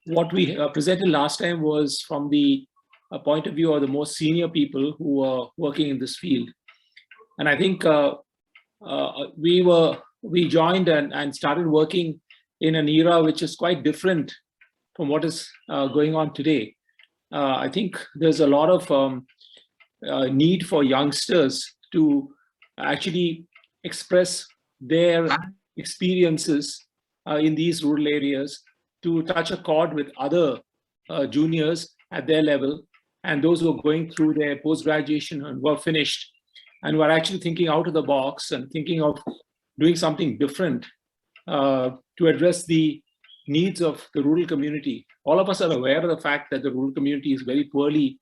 what we presented last time was from the point of view of the most senior people who are working in this field. And I think we joined and started working in an era which is quite different from what is going on today. I think there's a lot of need for youngsters to actually express their experiences in these rural areas, to touch a chord with other juniors at their level and those who are going through their post-graduation and who are finished and who are actually thinking out of the box and thinking of doing something different to address the needs of the rural community. All of us are aware of the fact that the rural community is very poorly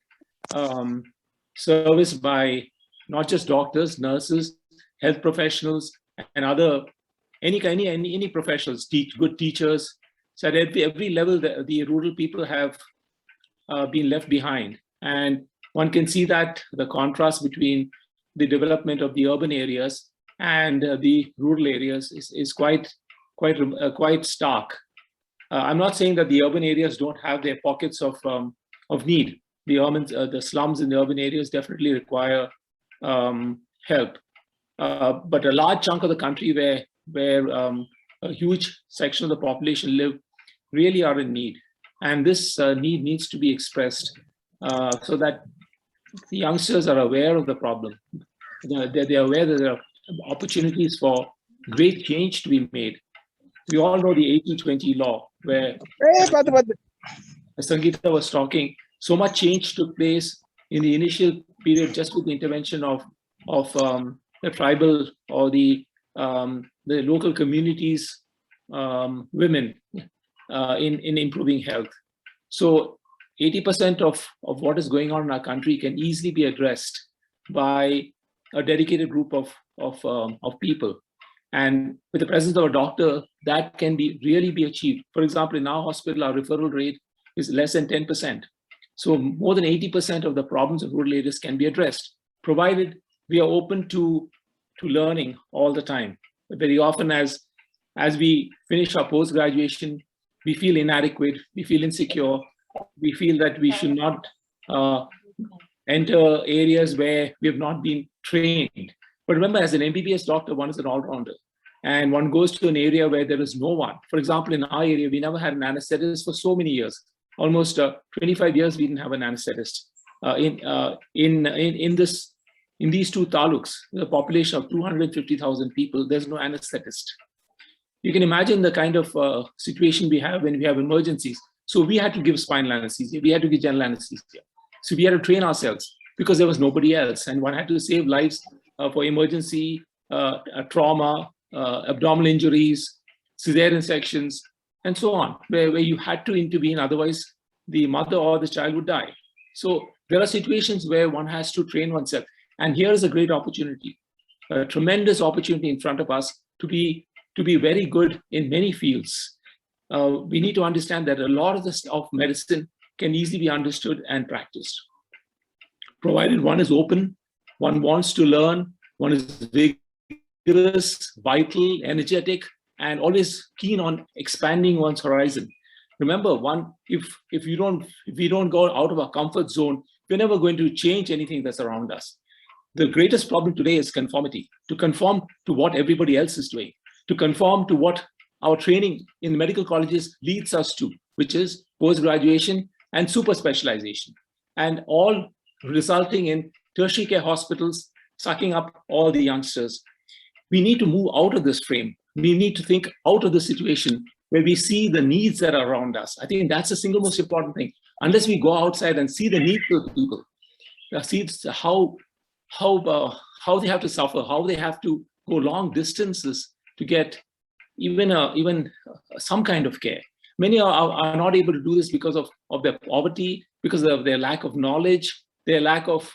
serviced by not just doctors, nurses, health professionals, and other any professionals, good teachers. So at every level, the rural people have been left behind, and one can see that the contrast between the development of the urban areas and the rural areas is quite stark. I'm not saying that the urban areas don't have their pockets of need. The slums in the urban areas definitely require help, but a large chunk of the country where a huge section of the population live really are in need, and this need needs to be expressed so that the youngsters are aware of the problem. They're aware that there are opportunities for great change to be made. We all know the 80-20 law, where Sangeeta was talking. So much change took place in the initial period just with the intervention of the tribal or the local communities, women in improving health. So 80% of what is going on in our country can easily be addressed by a dedicated group of people. And with the presence of a doctor, that can really be achieved. For example, in our hospital, our referral rate is less than 10%. So more than 80% of the problems of rural areas can be addressed, provided we are open to learning all the time. But very often, as we finish our post-graduation, we feel inadequate, we feel insecure, we feel that we should not enter areas where we have not been trained. But remember, as an MBBS doctor, one is an all-rounder. And one goes to an area where there is no one. For example, in our area, we never had an anesthetist for so many years. Almost 25 years, we didn't have an anesthetist. In these two taluks, the population of 250,000 people, there's no anesthetist. You can imagine the kind of situation we have when we have emergencies. So we had to give spinal anesthesia, we had to give general anesthesia. So we had to train ourselves because there was nobody else. And one had to save lives for emergency, trauma, abdominal injuries, cesarean sections, and so on, where you had to intervene, otherwise the mother or the child would die. So there are situations where one has to train oneself. And here is a great opportunity, a tremendous opportunity in front of us to be very good in many fields. We need to understand that a lot of this of medicine can easily be understood and practiced, provided one is open, one wants to learn, one is vigorous, vital, energetic, and always keen on expanding one's horizon. Remember, if we don't go out of our comfort zone, we're never going to change anything that's around us. The greatest problem today is conformity, to conform to what everybody else is doing, to conform to what our training in medical colleges leads us to, which is post-graduation and super specialization, and all resulting in tertiary care hospitals sucking up all the youngsters. We need to move out of this frame. We need to think out of the situation where we see the needs that are around us. I think that's the single most important thing. Unless we go outside and see the needs of people, see how they have to suffer, how they have to go long distances to get even some kind of care. Many are not able to do this because of their poverty, because of their lack of knowledge, their lack of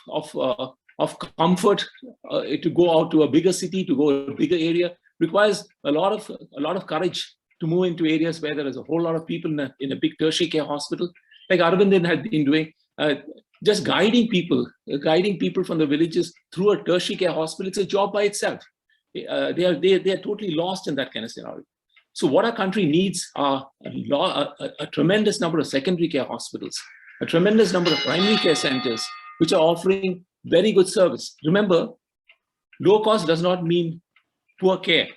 comfort. To go out to a bigger city, to go to a bigger area, requires a lot of courage to move into areas where there is a whole lot of people in a big tertiary care hospital, like Arvind had been doing, just guiding people from the villages through a tertiary care hospital. It's a job by itself. They are totally lost in that kind of scenario. So what our country needs are a tremendous number of secondary care hospitals, a tremendous number of primary care centers, which are offering very good service. Remember, low cost does not mean poor care.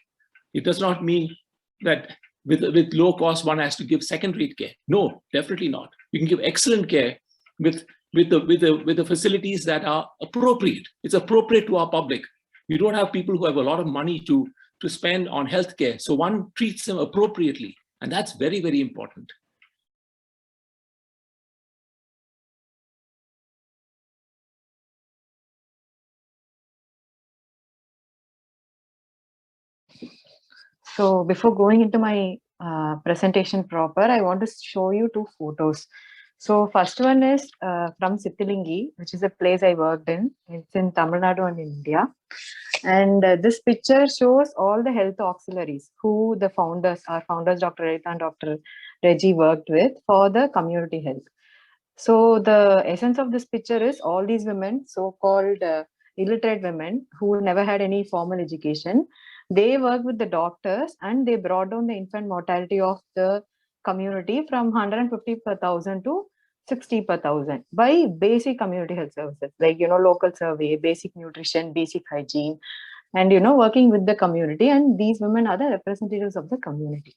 It does not mean that with low cost, one has to give second-rate care. No, definitely not. You can give excellent care with the facilities that are appropriate. It's appropriate to our public. You don't have people who have a lot of money to spend on healthcare. So one treats them appropriately. And that's very, very important. So before going into my presentation proper, I want to show you two photos. So first one is from Sithilingi, which is a place I worked in. It's in Tamil Nadu and India. And this picture shows all the health auxiliaries who the founders, our founders, Dr. Redita and Dr. Reggie, worked with for the community health. So the essence of this picture is all these women, so-called illiterate women who never had any formal education, they worked with the doctors and they brought down the infant mortality of the community from 150 per thousand to 60 per thousand by basic community health services, like, local survey, basic nutrition, basic hygiene, and, working with the community. And these women are the representatives of the community.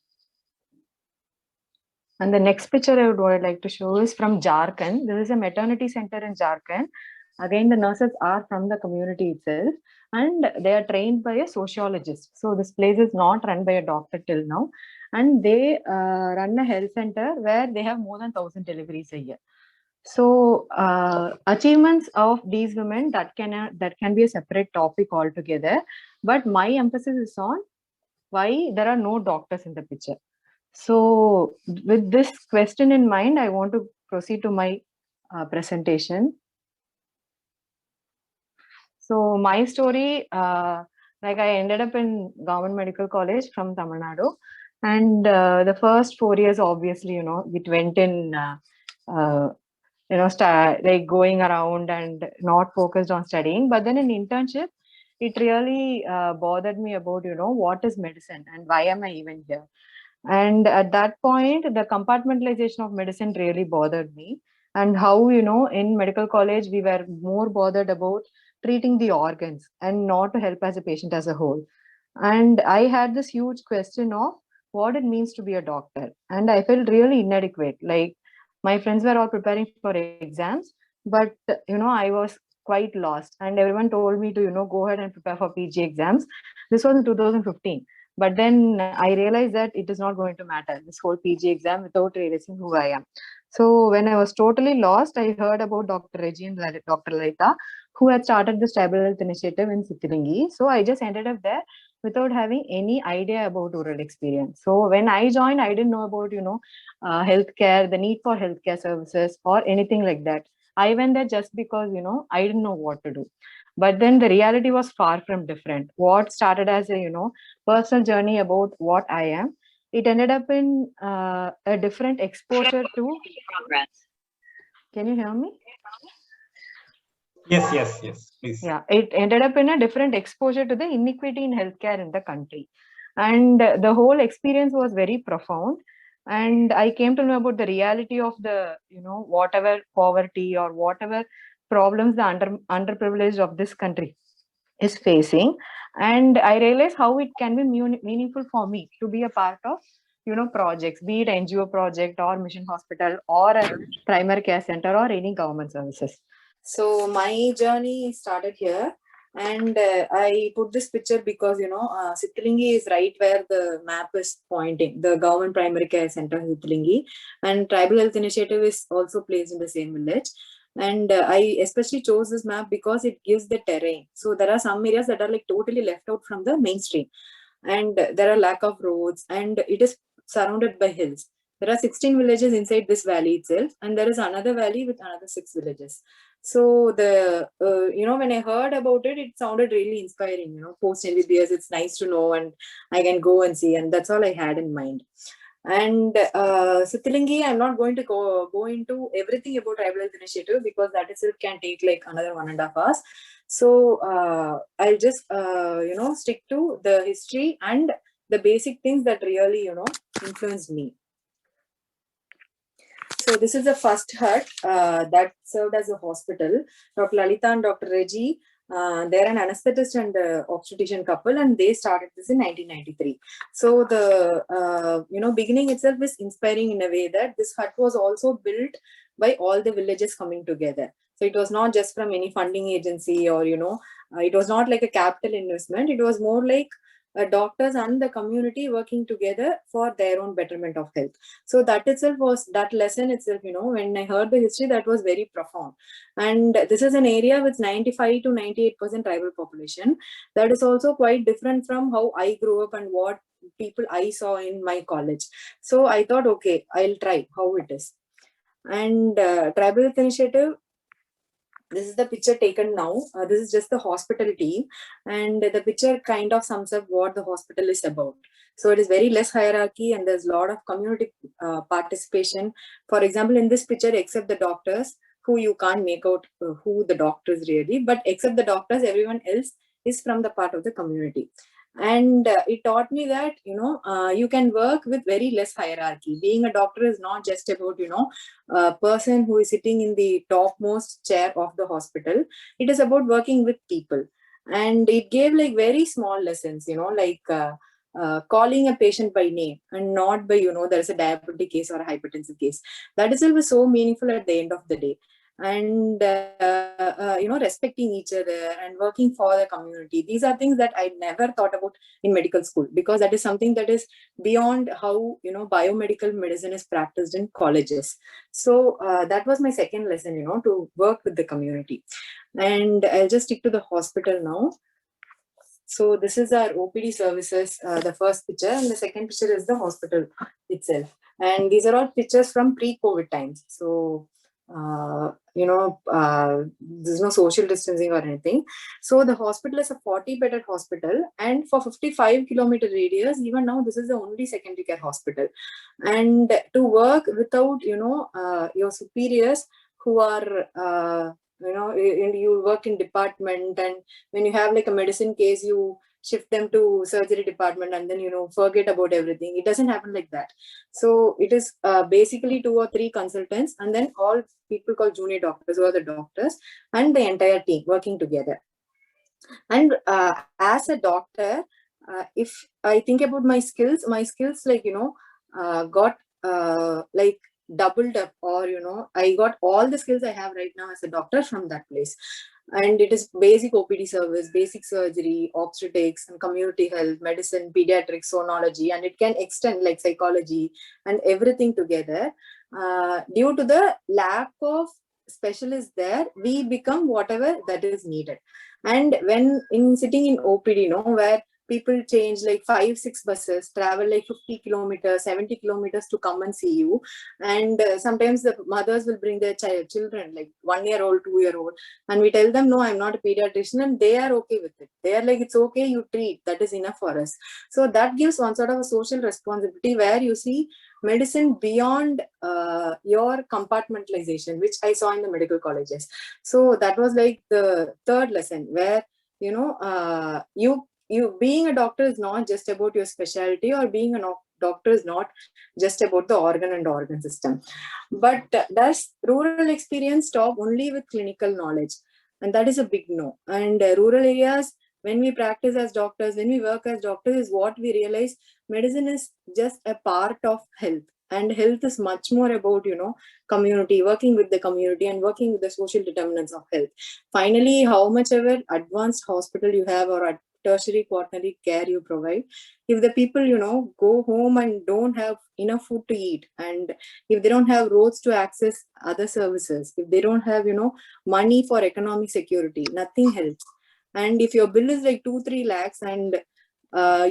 And the next picture I would like to show is from Jharkhand. This is a maternity center in Jharkhand. Again, the nurses are from the community itself and they are trained by a sociologist. So this place is not run by a doctor till now. And they run a health center where they have more than 1,000 deliveries a year. So achievements of these women, that can be a separate topic altogether. But my emphasis is on why there are no doctors in the picture. So with this question in mind, I want to proceed to my presentation. So my story, like I ended up in Government Medical College from Tamil Nadu. And the first 4 years, obviously, it went in, like going around and not focused on studying. But then in internship, it really bothered me about, what is medicine and why am I even here? And at that point, the compartmentalization of medicine really bothered me. And how, in medical college, we were more bothered about treating the organs and not to help as a patient as a whole. And I had this huge question of what it means to be a doctor. And I felt really inadequate. Like my friends were all preparing for exams, but, I was quite lost. And everyone told me to, go ahead and prepare for PG exams. This was in 2015. But then I realized that it is not going to matter, this whole PG exam, without realizing who I am. So when I was totally lost, I heard about Dr. Reggie and Dr. Lalita, who had started this tribal health initiative in Sithilingi. So I just ended up there without having any idea about rural experience. So when I joined, I didn't know about, healthcare, the need for healthcare services or anything like that. I went there just because, I didn't know what to do. But then the reality was far from different. What started as a, personal journey about what I am, it ended up in a different exposure to progress. Can you hear me? Yes, please. Yeah, it ended up in a different exposure to the inequity in healthcare in the country. And the whole experience was very profound. And I came to know about the reality of the, whatever poverty or whatever problems the underprivileged of this country is facing. And I realized how it can be meaningful for me to be a part of, projects, be it NGO project or mission hospital or a primary care center or any government services. So my journey started here. And I put this picture because, Sithilingi is right where the map is pointing, the government primary care center, Sithilingi, and tribal health initiative is also placed in the same village. And I especially chose this map because it gives the terrain. So there are some areas that are like totally left out from the mainstream, and there are lack of roads, and it is surrounded by hills. There are 16 villages inside this valley itself, and there is another valley with another 6 villages. So the, when I heard about it, it sounded really inspiring, post MBBS, it's nice to know and I can go and see, and that's all I had in mind. And Sithilingi, I'm not going to go into everything about tribal health initiative because that itself can take like another 1.5 hours. So I'll just, stick to the history and the basic things that really, influenced me. So this is the first hut that served as a hospital. Dr. Lalita and Dr. Reggie, they're an anesthetist and obstetrician couple, and they started this in 1993. So the beginning itself is inspiring in a way that this hut was also built by all the villages coming together. So it was not just from any funding agency, or it was not like a capital investment. It was more like doctors and the community working together for their own betterment of health. So that lesson itself, when I heard the history, that was very profound. And this is an area with 95 to 98% tribal population. That is also quite different from how I grew up and what people I saw in my college. So I thought, okay, I'll try how it is. And Tribal Health Initiative, this is the picture taken now. This is just the hospital team, and the picture kind of sums up what the hospital is about. So it is very less hierarchy, and there's a lot of community participation. For example, in this picture, except the doctors, who you can't make out who the doctor is really, but except the doctors, everyone else is from the part of the community. And it taught me that you can work with very less hierarchy. Being a doctor is not just about a person who is sitting in the topmost chair of the hospital. It is about working with people. And it gave like very small lessons, like calling a patient by name and not by there's a diabetic case or a hypertensive case. That itself was so meaningful at the end of the day. And respecting each other and working for the community. These are things that I never thought about in medical school, because that is something that is beyond how biomedical medicine is practiced in colleges. So that was my second lesson, to work with the community. And I'll just stick to the hospital now. So this is our OPD services, the first picture, and the second picture is the hospital itself. And these are all pictures from pre-COVID times. So there's no social distancing or anything. So the hospital is a 40-bedded hospital, and for 55-kilometer radius, even now, this is the only secondary care hospital. And to work without, your superiors who are, you work in department, and when you have like a medicine case, you shift them to surgery department and then forget about everything. It doesn't happen like that. So it is basically 2 or 3 consultants, and then all people called junior doctors, who are the doctors, and the entire team working together. And as a doctor, if I think about my skills like got like doubled up, or I got all the skills I have right now as a doctor from that place. And it is basic OPD service, basic surgery, obstetrics and community health, medicine, pediatrics, sonology, and it can extend like psychology and everything together. Due to the lack of specialists there, we become whatever that is needed. And when sitting in OPD, where people change like 5-6 buses, travel like 50 kilometers, 70 kilometers to come and see you. And sometimes the mothers will bring their children, like 1-year-old, 2-year-old, and we tell them, no, I'm not a pediatrician, and they are okay with it. They are like, it's okay, you treat, that is enough for us. So that gives one sort of a social responsibility, where you see medicine beyond your compartmentalization, which I saw in the medical colleges. So that was like the third lesson, where you being a doctor is not just about your specialty, or being a doctor is not just about the organ system. But does rural experience stop only with clinical knowledge? And that is a big no. And rural areas, when we practice as doctors, when we work as doctors, is what we realize medicine is just a part of health. And health is much more about, community, working with the community and working with the social determinants of health. Finally, how much ever advanced hospital you have, or tertiary, quaternary care you provide, if the people, go home and don't have enough food to eat, and if they don't have roads to access other services, if they don't have, money for economic security, nothing helps. And if your bill is like 2-3 lakhs, and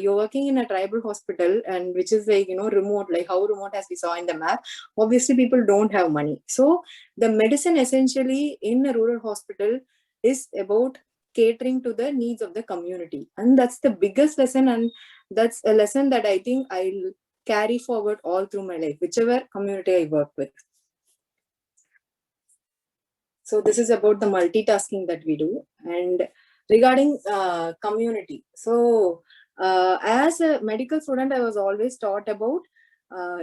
you're working in a tribal hospital, and which is like, remote, like how remote as we saw in the map, obviously people don't have money. So the medicine essentially in a rural hospital is about catering to the needs of the community. And that's the biggest lesson. And that's a lesson that I think I'll carry forward all through my life, whichever community I work with. So this is about the multitasking that we do. And regarding community, so As a medical student, I was always taught about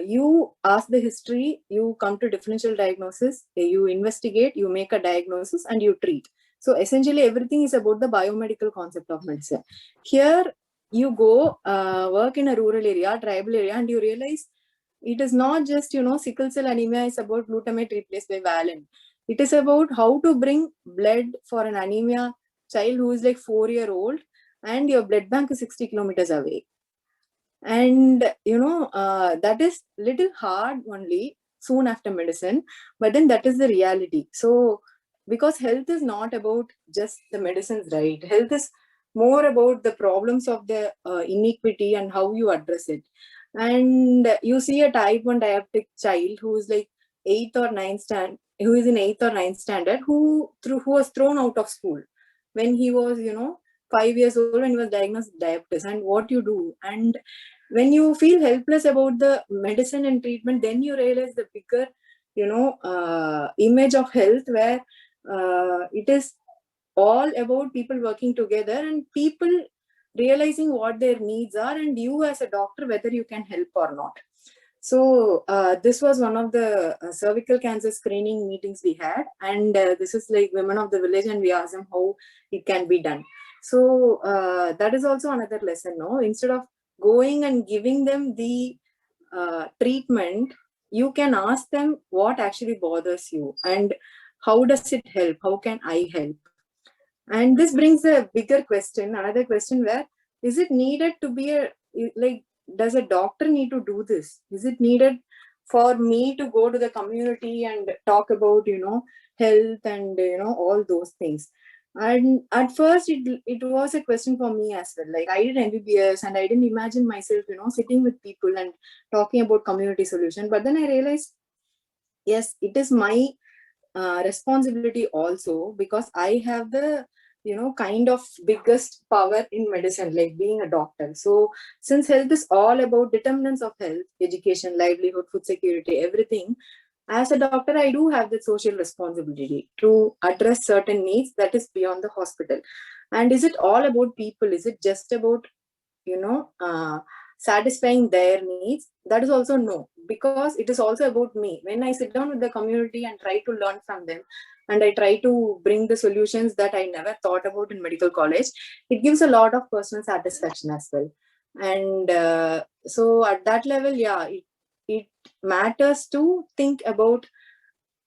you ask the history, you come to differential diagnosis, you investigate, you make a diagnosis, and you treat. So essentially, everything is about the biomedical concept of medicine. Here, you go work in a rural area, tribal area, and you realize it is not just, sickle cell anemia is about glutamate replaced by valine. It is about how to bring blood for an anemia child who is like 4-year-old and your blood bank is 60 kilometers away. And, that is little hard only soon after medicine, but then that is the reality. So, because health is not about just the medicines, right? Health is more about the problems of the inequity and how you address it. And you see a type 1 diabetic child who is like 8th or 9th standard, who is in 8th or 9th standard, who was thrown out of school when he was, 5 years old when he was diagnosed with diabetes. And what you do, and when you feel helpless about the medicine and treatment, then you realize the bigger, image of health, where it is all about people working together and people realizing what their needs are, and you as a doctor, whether you can help or not. So this was one of the cervical cancer screening meetings we had, and this is like women of the village, and we asked them how it can be done. So that is also another lesson, no? Instead of going and giving them the treatment, you can ask them what actually bothers you and how does it help? How can I help? And this brings a bigger question, another question, where is it needed to be does a doctor need to do this? Is it needed for me to go to the community and talk about, health and, all those things? And at first it was a question for me as well. Like, I did MBBS and I didn't imagine myself, sitting with people and talking about community solution. But then I realized, yes, it is my responsibility also, because I have the kind of biggest power in medicine, like being a doctor. So since health is all about determinants of health, education, livelihood, food security, everything, as a doctor, I do have the social responsibility to address certain needs that is beyond the hospital. And is it all about people? Is it just about satisfying their needs? That is also no, because it is also about me. When I sit down with the community and try to learn from them, and I try to bring the solutions that I never thought about in medical college, it gives a lot of personal satisfaction as well. And so at that level, yeah, it matters to think about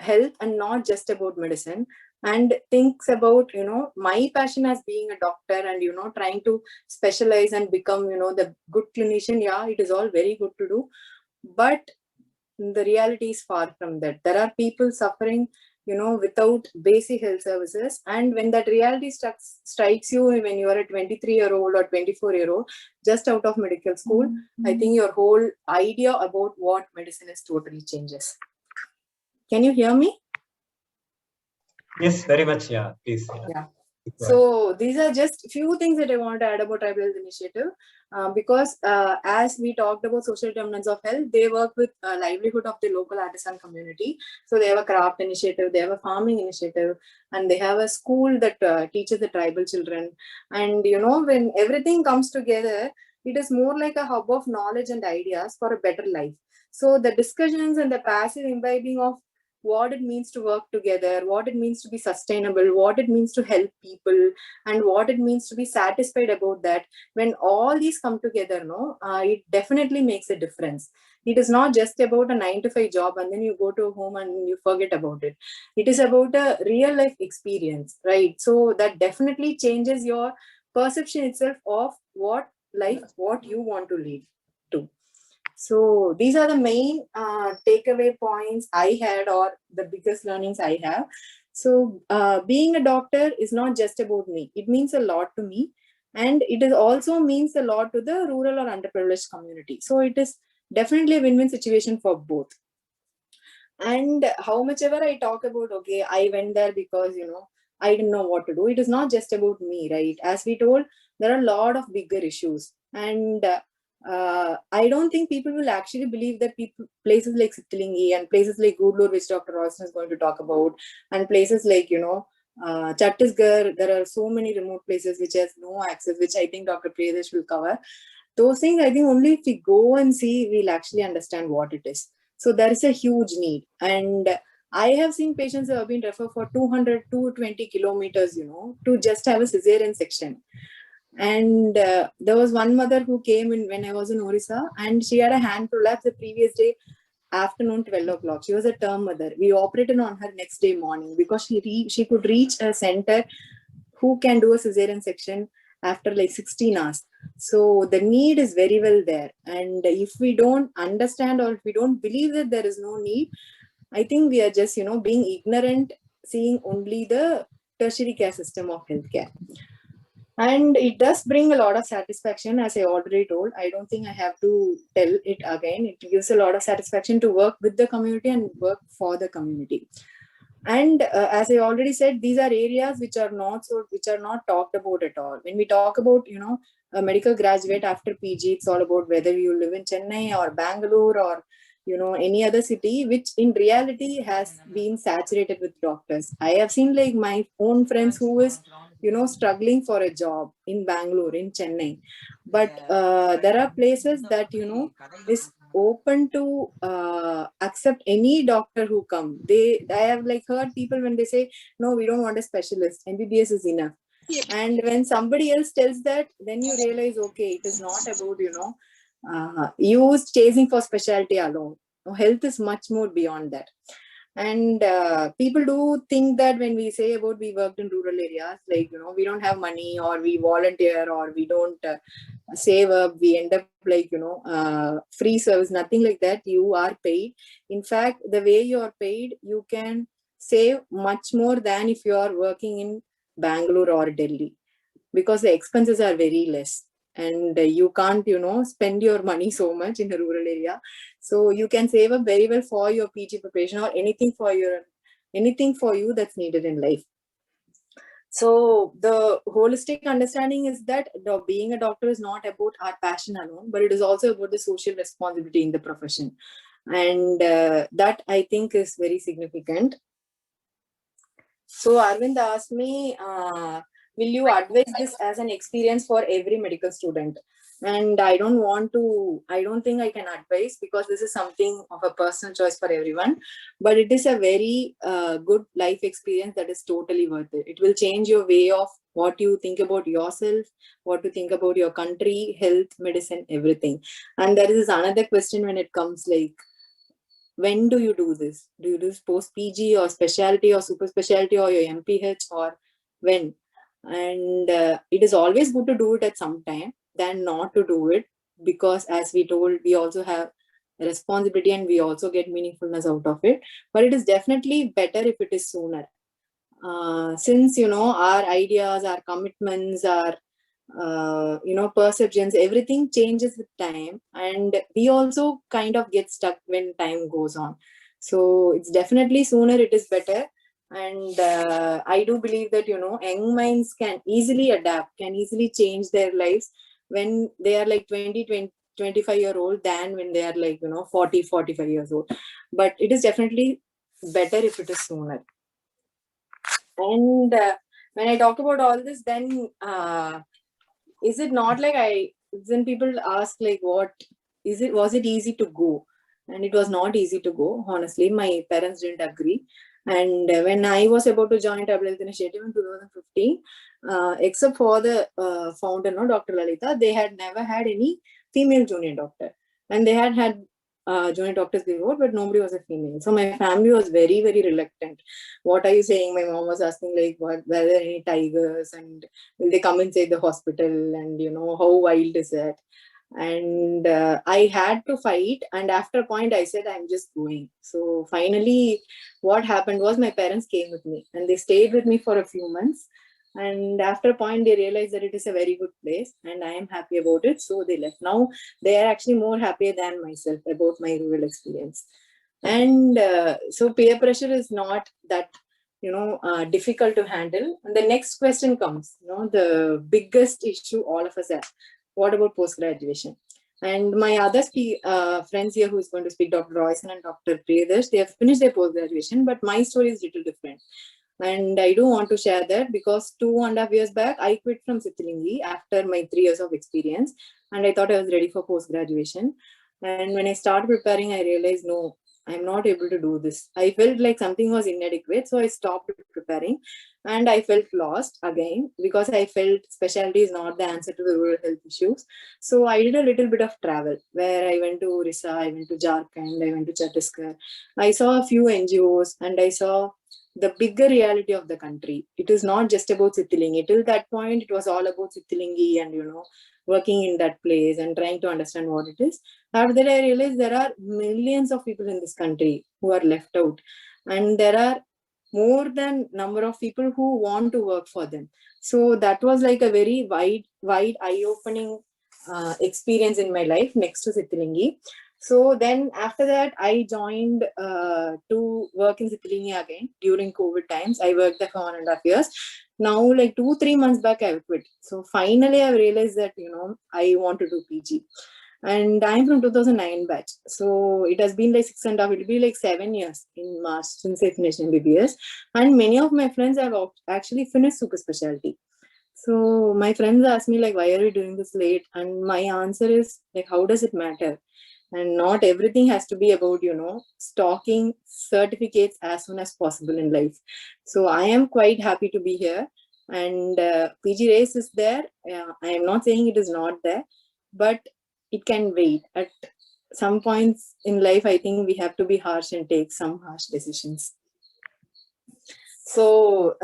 health and not just about medicine, and thinks about my passion as being a doctor and trying to specialize and become the good clinician. Yeah, it is all very good to do, but the reality is far from that. There are people suffering without basic health services, and when that reality strikes you when you are a 23-year-old or 24-year-old just out of medical school, I think your whole idea about what medicine is totally changes. Can you hear me? Yes, very much. Yeah, please. Yeah. So these are just few things that I want to add about Tribal Health Initiative, because as we talked about social determinants of health, they work with livelihood of the local artisan community. So they have a craft initiative, they have a farming initiative, and they have a school that teaches the tribal children. And when everything comes together, it is more like a hub of knowledge and ideas for a better life. So the discussions and the passive imbibing of what it means to work together, what it means to be sustainable, what it means to help people, and what it means to be satisfied about that. When all these come together, it definitely makes a difference. It is not just about a 9-to-5 job and then you go to home and you forget about it. It is about a real life experience, right? So that definitely changes your perception itself of what you want to lead to. So these are the main takeaway points I had, or the biggest learnings I have. So being a doctor is not just about me. It means a lot to me. And it is also means a lot to the rural or underprivileged community. So it is definitely a win-win situation for both. And how much ever I talk about, okay, I went there because, I didn't know what to do. It is not just about me, right? As we told, there are a lot of bigger issues. And I don't think people will actually believe that places like Sittilingi and places like Gudlur, which Dr. Roshan is going to talk about, and places like, Chhattisgarh, there are so many remote places which has no access, which I think Dr. Priyadesh will cover. Those things, I think only if we go and see, we'll actually understand what it is. So there is a huge need. And I have seen patients who have been referred for 200, 220 kilometers, to just have a cesarean section. And there was one mother who came in when I was in Orissa, and she had a hand prolapse the previous day afternoon 12 o'clock. She was a term mother. We operated on her next day morning because she could reach a center who can do a cesarean section after like 16 hours. So the need is very well there. And if we don't understand or if we don't believe that there is no need, I think we are just, being ignorant, seeing only the tertiary care system of healthcare. And it does bring a lot of satisfaction, as I already told. I don't think I have to tell it again. It gives a lot of satisfaction to work with the community and work for the community. And as I already said, these are areas which are not talked about at all. When we talk about, a medical graduate after PG, it's all about whether you live in Chennai or Bangalore or, any other city, which in reality has been saturated with doctors. I have seen like my own friends who is, struggling for a job in Bangalore, in Chennai. But there are places that, is open to accept any doctor who come. I have like heard people when they say, no, we don't want a specialist, MBBS is enough. And when somebody else tells that, then you realize, okay, it is not about, you chasing for specialty alone. Health is much more beyond that. And people do think that when we say about we worked in rural areas, like, we don't have money or we volunteer or we don't save up, we end up like, free service, nothing like that. You are paid. In fact, the way you are paid, you can save much more than if you are working in Bangalore or Delhi, because the expenses are very less. And you can't, spend your money so much in a rural area. So you can save up very well for your PG preparation or anything for you that's needed in life. So the holistic understanding is that being a doctor is not about our passion alone, but it is also about the social responsibility in the profession. And that I think is very significant. So Arvind asked me, will you advise this as an experience for every medical student? And I don't think I can advise, because this is something of a personal choice for everyone, but it is a very good life experience that is totally worth it. It will change your way of what you think about yourself, what you think about your country, health, medicine, everything. And there is another question when it comes like, when do you do this? Do you do post PG or specialty or super specialty or your MPH, or when? And it is always good to do it at some time than not to do it, because as we told, we also have a responsibility and we also get meaningfulness out of it. But it is definitely better if it is sooner. Since, our ideas, our commitments, our perceptions, everything changes with time, and we also kind of get stuck when time goes on. So it's definitely sooner it is better. And I do believe that, young minds can easily adapt, can easily change their lives when they are like 25-year-old than when they are like, 40, 45 years old. But it is definitely better if it is sooner. And when I talk about all this, then is it not like then people ask like, was it easy to go? And it was not easy to go. Honestly, my parents didn't agree. And when I was about to join Tribal Health Initiative in 2015, except for the founder, Dr. Lalita, they had never had any female junior doctor. And they had junior doctors before, but nobody was a female. So my family was very, very reluctant. What are you saying? My mom was asking like, were there any tigers, and will they come inside the hospital, and how wild is it? And I had to fight, and after a point I said, I'm just going. So finally what happened was my parents came with me and they stayed with me for a few months. And after a point, they realized that it is a very good place and I am happy about it. So they left. Now they are actually more happier than myself about my rural experience. And so peer pressure is not that, difficult to handle. And the next question comes, the biggest issue all of us have. What about post-graduation? And my other friends here who is going to speak, Dr. Royson and Dr. Priyadesh, they have finished their post-graduation, but my story is a little different. And I do want to share that because 2.5 years back, I quit from Sithilingi after my 3 years of experience. And I thought I was ready for post-graduation. And when I started preparing, I realized, no, I'm not able to do this. I felt like something was inadequate. So I stopped preparing and I felt lost again because I felt specialty is not the answer to the rural health issues. So I did a little bit of travel where I went to Orissa, I went to Jharkhand, I went to Chhattisgarh. I saw a few NGOs and I saw the bigger reality of the country. It is not just about Sithilingi. Till that point, it was all about Sithilingi and, working in that place and trying to understand what it is. After that, I realized there are millions of people in this country who are left out. And there are more than number of people who want to work for them. So that was like a very wide eye-opening experience in my life next to Sithilingi. So then after that, I joined to work in Sithilingi again during COVID times. I worked there for 1.5 years. Now, like 2-3 months back, I quit. So finally, I realized that, I want to do PG. And I'm from 2009 batch. So it has been like 6.5, it'll be like 7 years in March since I finished MBBS. And many of my friends have actually finished super specialty. So my friends ask me like, why are you doing this late? And my answer is like, how does it matter? And not everything has to be about, stocking certificates as soon as possible in life. So I am quite happy to be here. And PG race is there. I am not saying it is not there, but it can wait. At some points in life, I think we have to be harsh and take some harsh decisions. So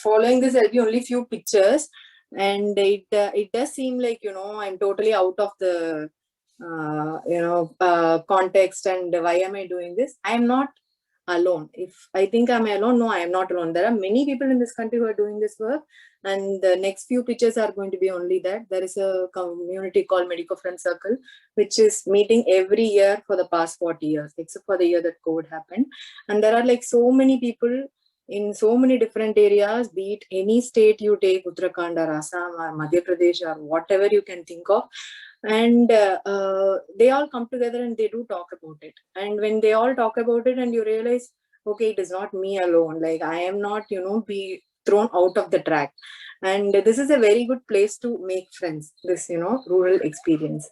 following this, there'll be only few pictures. And it does seem like, I'm totally out of the context and why am I doing this? I am not alone. If I think I'm alone, no, I am not alone. There are many people in this country who are doing this work, and the next few pictures are going to be only that. There is a community called Medico Friend Circle, which is meeting every year for the past 40 years, except for the year that COVID happened. And there are like so many people in so many different areas, be it any state you take, Uttarakhand or Assam or Madhya Pradesh or whatever you can think of. And they all come together and they do talk about it. And when they all talk about it and you realize, okay, it is not me alone. Like I am not, be thrown out of the track. And this is a very good place to make friends, this, rural experience.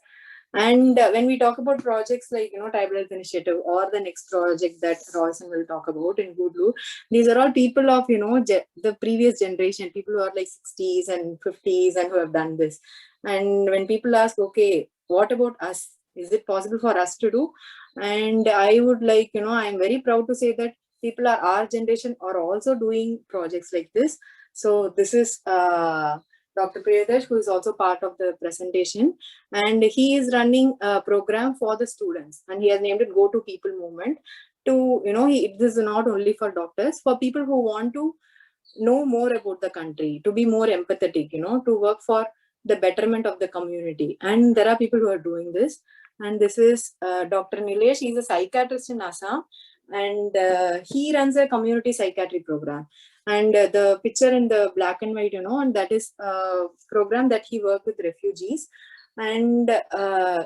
And when we talk about projects like, Tribal Health Initiative or the next project that Royson will talk about in Gudlu, these are all people of, the previous generation, people who are like 60s and 50s and who have done this. And when people ask, okay, what about us? Is it possible for us to do? And I would like, I'm very proud to say that people are our generation are also doing projects like this. So this is Dr. Priyadash, who is also part of the presentation, and he is running a program for the students, and he has named it Go to People Movement. To this is not only for doctors, for people who want to know more about the country, to be more empathetic, to work for the betterment of the community. And there are people who are doing this. And this is Dr. Nilesh. He's a psychiatrist in Assam, and he runs a community psychiatry program. And the picture in the black and white, and that is a program that he worked with refugees. And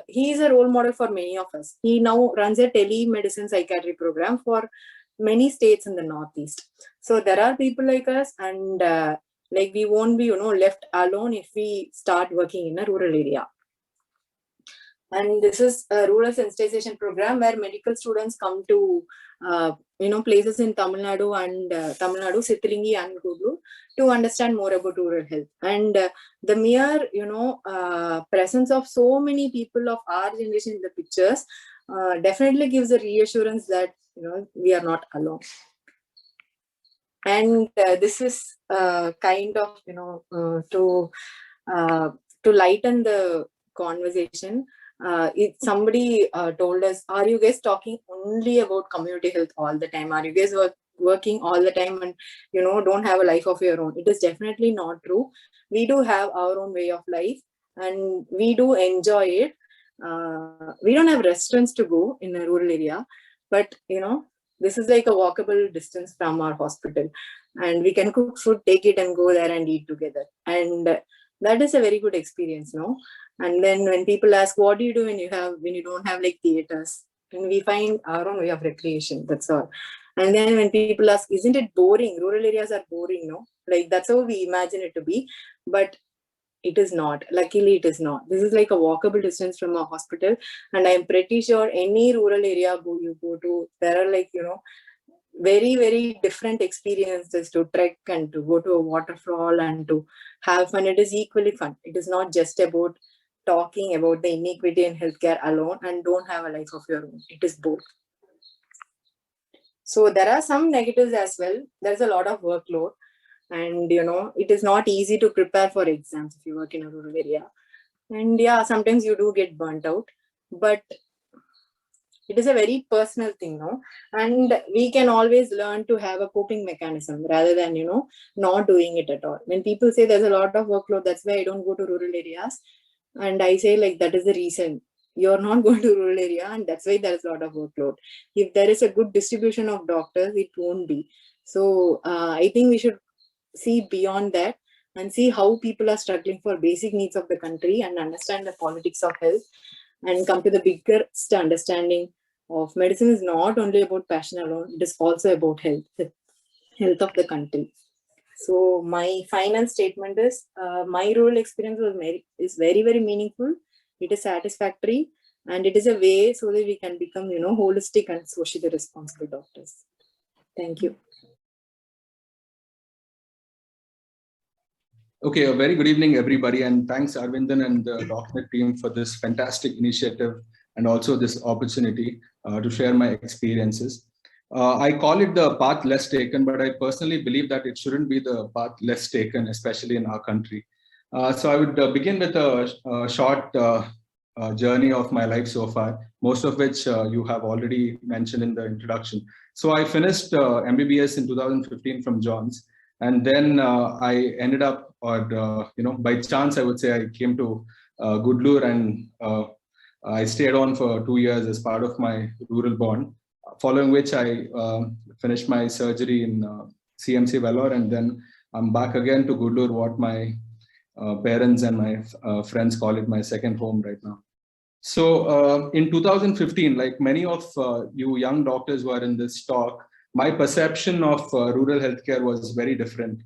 he is a role model for many of us. He now runs a telemedicine psychiatry program for many states in the Northeast. So there are people like us, and like we won't be, left alone if we start working in a rural area. And this is a rural sensitization program where medical students come to, places in Tamil Nadu, Sithilingi and Gudlu to understand more about rural health. And the mere, presence of so many people of our generation in the pictures definitely gives a reassurance that, we are not alone. And this is kind of, to lighten the conversation. Somebody told us, are you guys talking only about community health all the time? Are you guys working all the time and, don't have a life of your own? It is definitely not true. We do have our own way of life and we do enjoy it. We don't have restaurants to go in a rural area, but, this is like a walkable distance from our hospital, and we can cook food, take it and go there and eat together. And that is a very good experience, no? And then when people ask, what do you do when you don't have like theaters? and we find our own way of recreation. That's all. And then when people ask, isn't it boring? Rural areas are boring, no? Like that's how we imagine it to be, but it is not. Luckily, it is not. This is like a walkable distance from a hospital, and I'm pretty sure any rural area you go to, there are like, you know, very, very different experiences to trek and to go to a waterfall and to have fun. It is equally fun. It is not just about talking about the inequity in healthcare alone and don't have a life of your own. It is both. So there are some negatives as well. There's a lot of workload, and you know, it is not easy to prepare for exams if you work in a rural area. And yeah, sometimes you do get burnt out, but it is a very personal thing, no? And we can always learn to have a coping mechanism rather than, you know, not doing it at all. When people say there's a lot of workload, that's why I don't go to rural areas. And I say, like, that is the reason. You're not going to rural area, and that's why there's a lot of workload. If there is a good distribution of doctors, it won't be. So I think we should see beyond that and see how people are struggling for basic needs of the country and understand the politics of health and come to the biggest understanding of medicine is not only about passion alone, it is also about health, the health of the country. So my final statement is, my rural experience is very, very meaningful. It is satisfactory, and it is a way so that we can become, you know, holistic and socially responsible doctors. Thank you. Okay, a very good evening, everybody, and thanks Arvindan and the DocNet team for this fantastic initiative and also this opportunity to share my experiences. I call it the path less taken, but I personally believe that it shouldn't be the path less taken, especially in our country. So I would begin with a short journey of my life so far, most of which you have already mentioned in the introduction. So I finished MBBS in 2015 from Johns. And then I ended up, or you know, by chance, I would say I came to Gudlur, and I stayed on for 2 years as part of my rural bond. Following which I finished my surgery in CMC Vellore, and then I'm back again to Gudlur, what my parents and my friends call it, my second home right now. So in 2015, like many of you young doctors who are in this talk, my perception of rural healthcare was very different.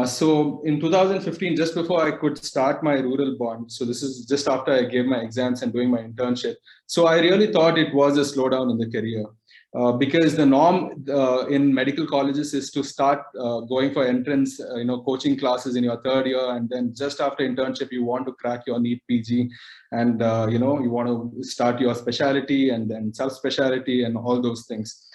So in 2015, just before I could start my rural bond, so this is just after I gave my exams and doing my internship. So I really thought it was a slowdown in the career. Because the norm in medical colleges is to start going for entrance, you know, coaching classes in your third year, and then just after internship, you want to crack your NEET PG, and you know, you want to start your specialty and then subspecialty and all those things.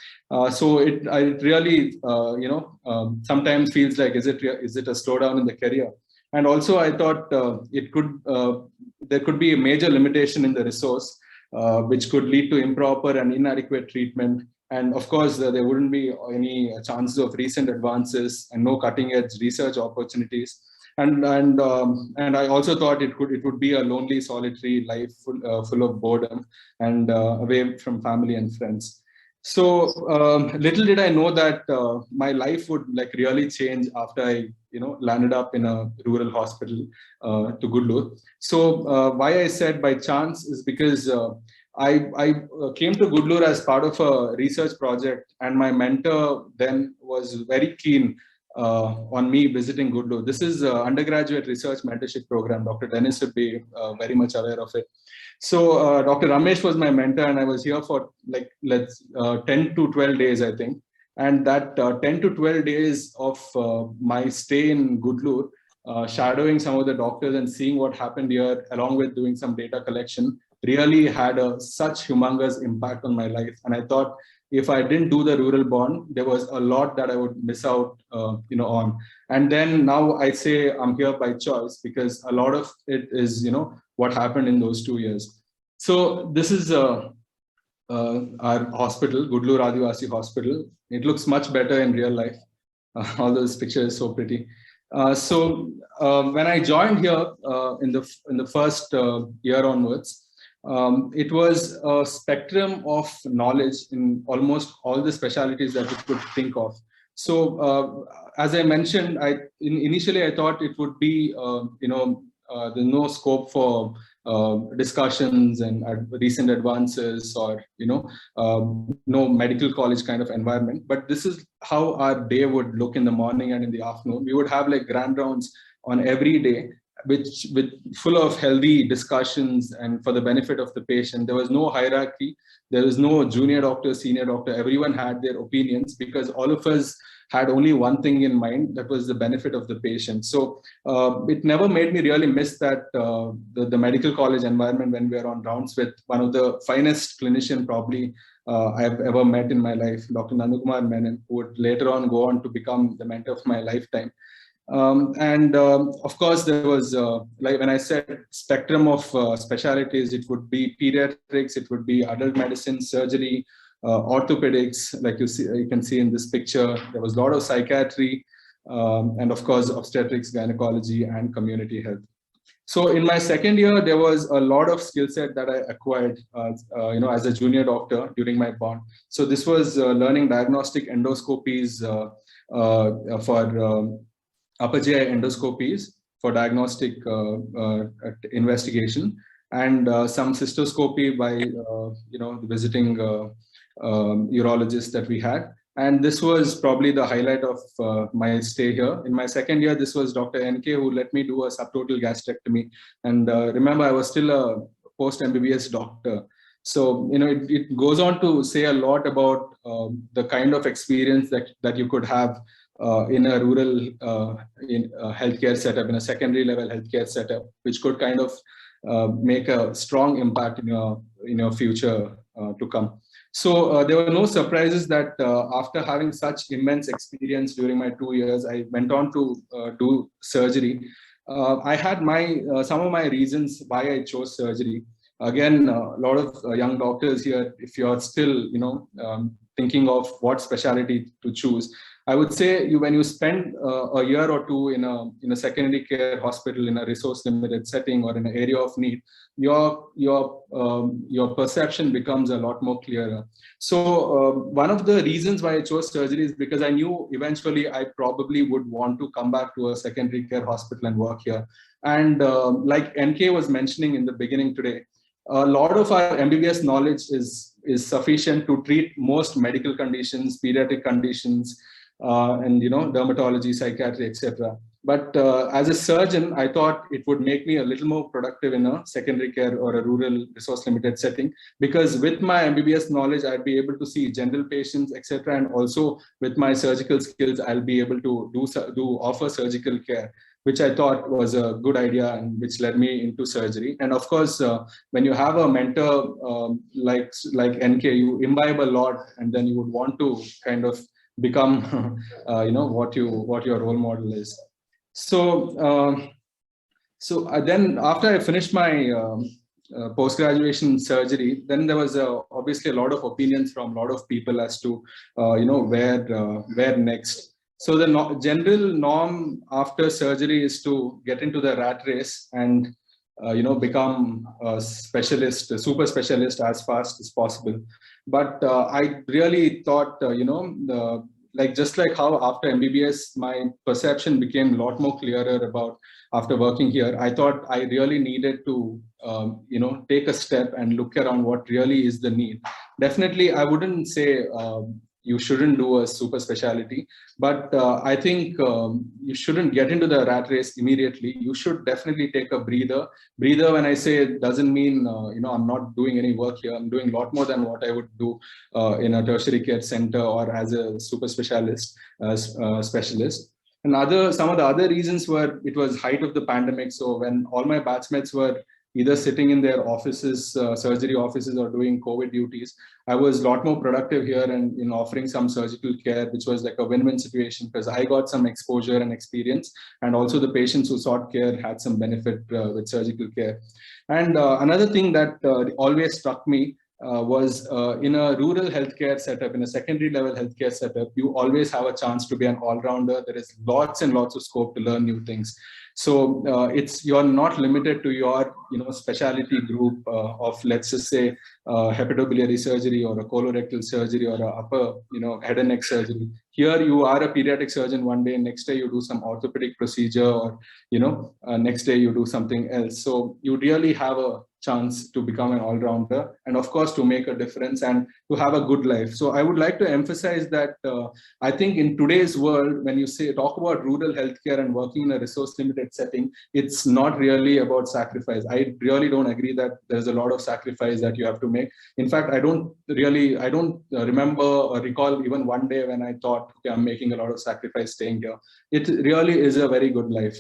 So I really, you know, sometimes feels like, is it a slowdown in the career? And also, I thought there could be a major limitation in the resource, which could lead to improper and inadequate treatment. And of course, there wouldn't be any chances of recent advances and no cutting-edge research opportunities. And I also thought it would be a lonely, solitary life full of boredom and away from family and friends. So little did I know that my life would like really change after I, you know, landed up in a rural hospital to Gudlur. So why I said by chance is because I came to Gudlur as part of a research project, and my mentor then was very keen on me visiting Gudlur. This is an undergraduate research mentorship program. Dr. Dennis would be very much aware of it. So Dr. Ramesh was my mentor, and I was here for like 10 to 12 days, I think. And that 10 to 12 days of my stay in Gudlur, shadowing some of the doctors and seeing what happened here, along with doing some data collection, really had such humongous impact on my life. And I thought, if I didn't do the rural bond, there was a lot that I would miss out, you know, on. And then now I say I'm here by choice, because a lot of it is, you know, what happened in those 2 years. So this is our hospital, Gudlur Adivasi Hospital. It looks much better in real life. All those pictures so pretty. So when I joined here in the first year onwards, it was a spectrum of knowledge in almost all the specialties that you could think of. So as I mentioned, initially I thought it would be, you know, there's no scope for discussions and recent advances, or no medical college kind of environment. But this is how our day would look in the morning and in the afternoon. We would have like grand rounds on every day, which with full of healthy discussions and for the benefit of the patient. There was no hierarchy. There was no junior doctor, senior doctor. Everyone had their opinions because all of us had only one thing in mind, that was the benefit of the patient. So it never made me really miss that the medical college environment when we are on rounds with one of the finest clinician probably I've ever met in my life, Dr. Nandakumar Menon, who would later on go on to become the mentor of my lifetime. Of course, there was, like when I said spectrum of specialties, it would be pediatrics, it would be adult medicine, surgery, orthopedics, like you can see in this picture. There was a lot of psychiatry, and of course, obstetrics, gynecology, and community health. So in my second year, there was a lot of skill set that I acquired, as a junior doctor during my bond. So this was learning diagnostic endoscopies for upper GI endoscopies for diagnostic investigation, and some cystoscopy by the visiting urologists that we had. And this was probably the highlight of my stay here. In my second year, this was Dr. NK who let me do a subtotal gastrectomy. And remember, I was still a post-MBBS doctor. So, it goes on to say a lot about the kind of experience that you could have in a rural healthcare setup, in a secondary level healthcare setup, which could kind of make a strong impact in your future to come. So there were no surprises that after having such immense experience during my 2 years, I went on to do surgery. I had some of my reasons why I chose surgery. Again, a lot of young doctors here, if you're still, thinking of what specialty to choose, I would say when you spend a year or two in a secondary care hospital in a resource limited setting or in an area of need, your perception becomes a lot more clearer. So one of the reasons why I chose surgery is because I knew eventually I probably would want to come back to a secondary care hospital and work here. And like NK was mentioning in the beginning today, a lot of our MBBS knowledge is sufficient to treat most medical conditions, pediatric conditions, and dermatology, psychiatry, etc. But as a surgeon, I thought it would make me a little more productive in a secondary care or a rural resource limited setting, because with my MBBS knowledge, I'd be able to see general patients, etc. And also with my surgical skills, I'll be able to offer surgical care, which I thought was a good idea and which led me into surgery. And of course, when you have a mentor like NK, you imbibe a lot, and then you would want to kind of become, what your role model is. So, then after I finished my post-graduation surgery, then there was obviously a lot of opinions from a lot of people as to, where next. So the general norm after surgery is to get into the rat race and become a specialist, a super specialist as fast as possible. But I really thought, just like how after MBBS, my perception became a lot more clearer about after working here, I thought I really needed to, take a step and look around what really is the need. Definitely, I wouldn't say you shouldn't do a super specialty, but I think you shouldn't get into the rat race immediately. You should definitely take a breather. Breather, when I say it, doesn't mean, I'm not doing any work here. I'm doing a lot more than what I would do in a tertiary care center or as a super specialist, specialist. And some of the other reasons were, it was height of the pandemic. So when all my batchmates were either sitting in their offices, surgery offices, or doing COVID duties, I was a lot more productive here and in offering some surgical care, which was like a win-win situation because I got some exposure and experience, and also the patients who sought care had some benefit with surgical care. And another thing that always struck me was in a rural healthcare setup, in a secondary level healthcare setup, you always have a chance to be an all-rounder. There is lots and lots of scope to learn new things. So you're not limited to your specialty group of, let's just say, hepatobiliary surgery or a colorectal surgery or a upper head and neck surgery. Here you are a pediatric surgeon one day, next day you do some orthopedic procedure, or next day you do something else. So you really have a chance to become an all-rounder, and of course to make a difference and to have a good life. So I would like to emphasize that I think in today's world, when you talk about rural healthcare and working in a resource-limited setting, it's not really about sacrifice. I really don't agree that there's a lot of sacrifice that you have to make. In fact, I don't remember or recall even one day when I thought, okay, I'm making a lot of sacrifice staying here. It really is a very good life.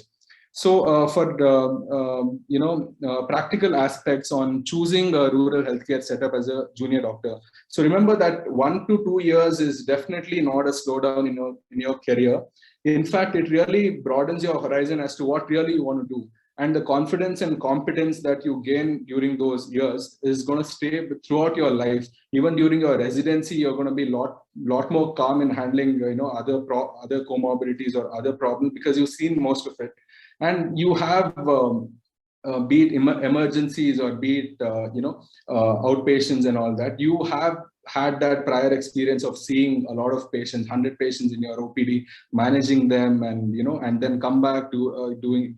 So for the practical aspects on choosing a rural healthcare setup as a junior doctor. So remember that 1 to 2 years is definitely not a slowdown in your career. In fact, it really broadens your horizon as to what really you want to do. And the confidence and competence that you gain during those years is going to stay throughout your life. Even during your residency, you're going to be lot more calm in handling other comorbidities or other problems, because you've seen most of it. And you have, be it emergencies or be it, outpatients and all that, you have had that prior experience of seeing a lot of patients, 100 patients in your OPD, managing them, and and then come back to do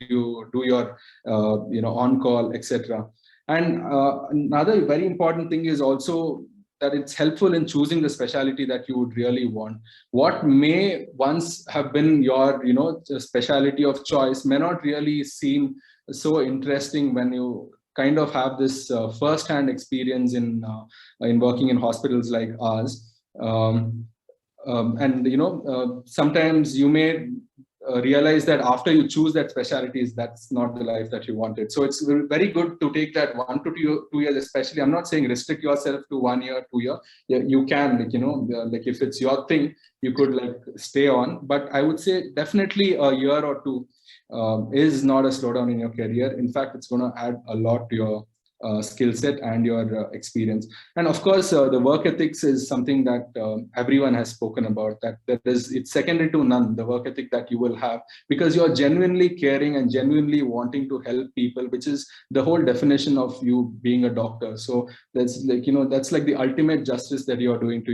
your on-call, etc. And another very important thing is also that it's helpful in choosing the specialty that you would really want. What may once have been your, specialty of choice may not really seem so interesting when you kind of have this first-hand experience in working in hospitals like ours. Sometimes you may realize that after you choose that specialties, that's not the life that you wanted. So it's very good to take that 1 to 2 years, especially. I'm not saying restrict yourself to 1 year, 2 year. Yeah, you can, like if it's your thing, you could stay on. But I would say definitely a year or two is not a slowdown in your career. In fact, it's going to add a lot to your skill set and your experience. And of course, the work ethics is something that everyone has spoken about, that it's secondary to none, the work ethic that you will have, because you're genuinely caring and genuinely wanting to help people, which is the whole definition of you being a doctor. So that's that's like the ultimate justice that you're doing to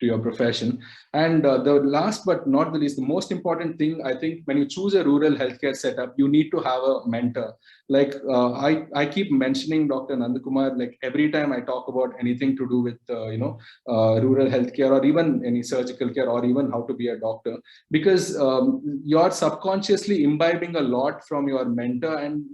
your profession. And the last but not the least, the most important thing, I think, when you choose a rural healthcare setup, you need to have a mentor. Like I keep mentioning Dr. Nandakumar, like every time I talk about anything to do with rural healthcare, or even any surgical care, or even how to be a doctor, because you're subconsciously imbibing a lot from your mentor, and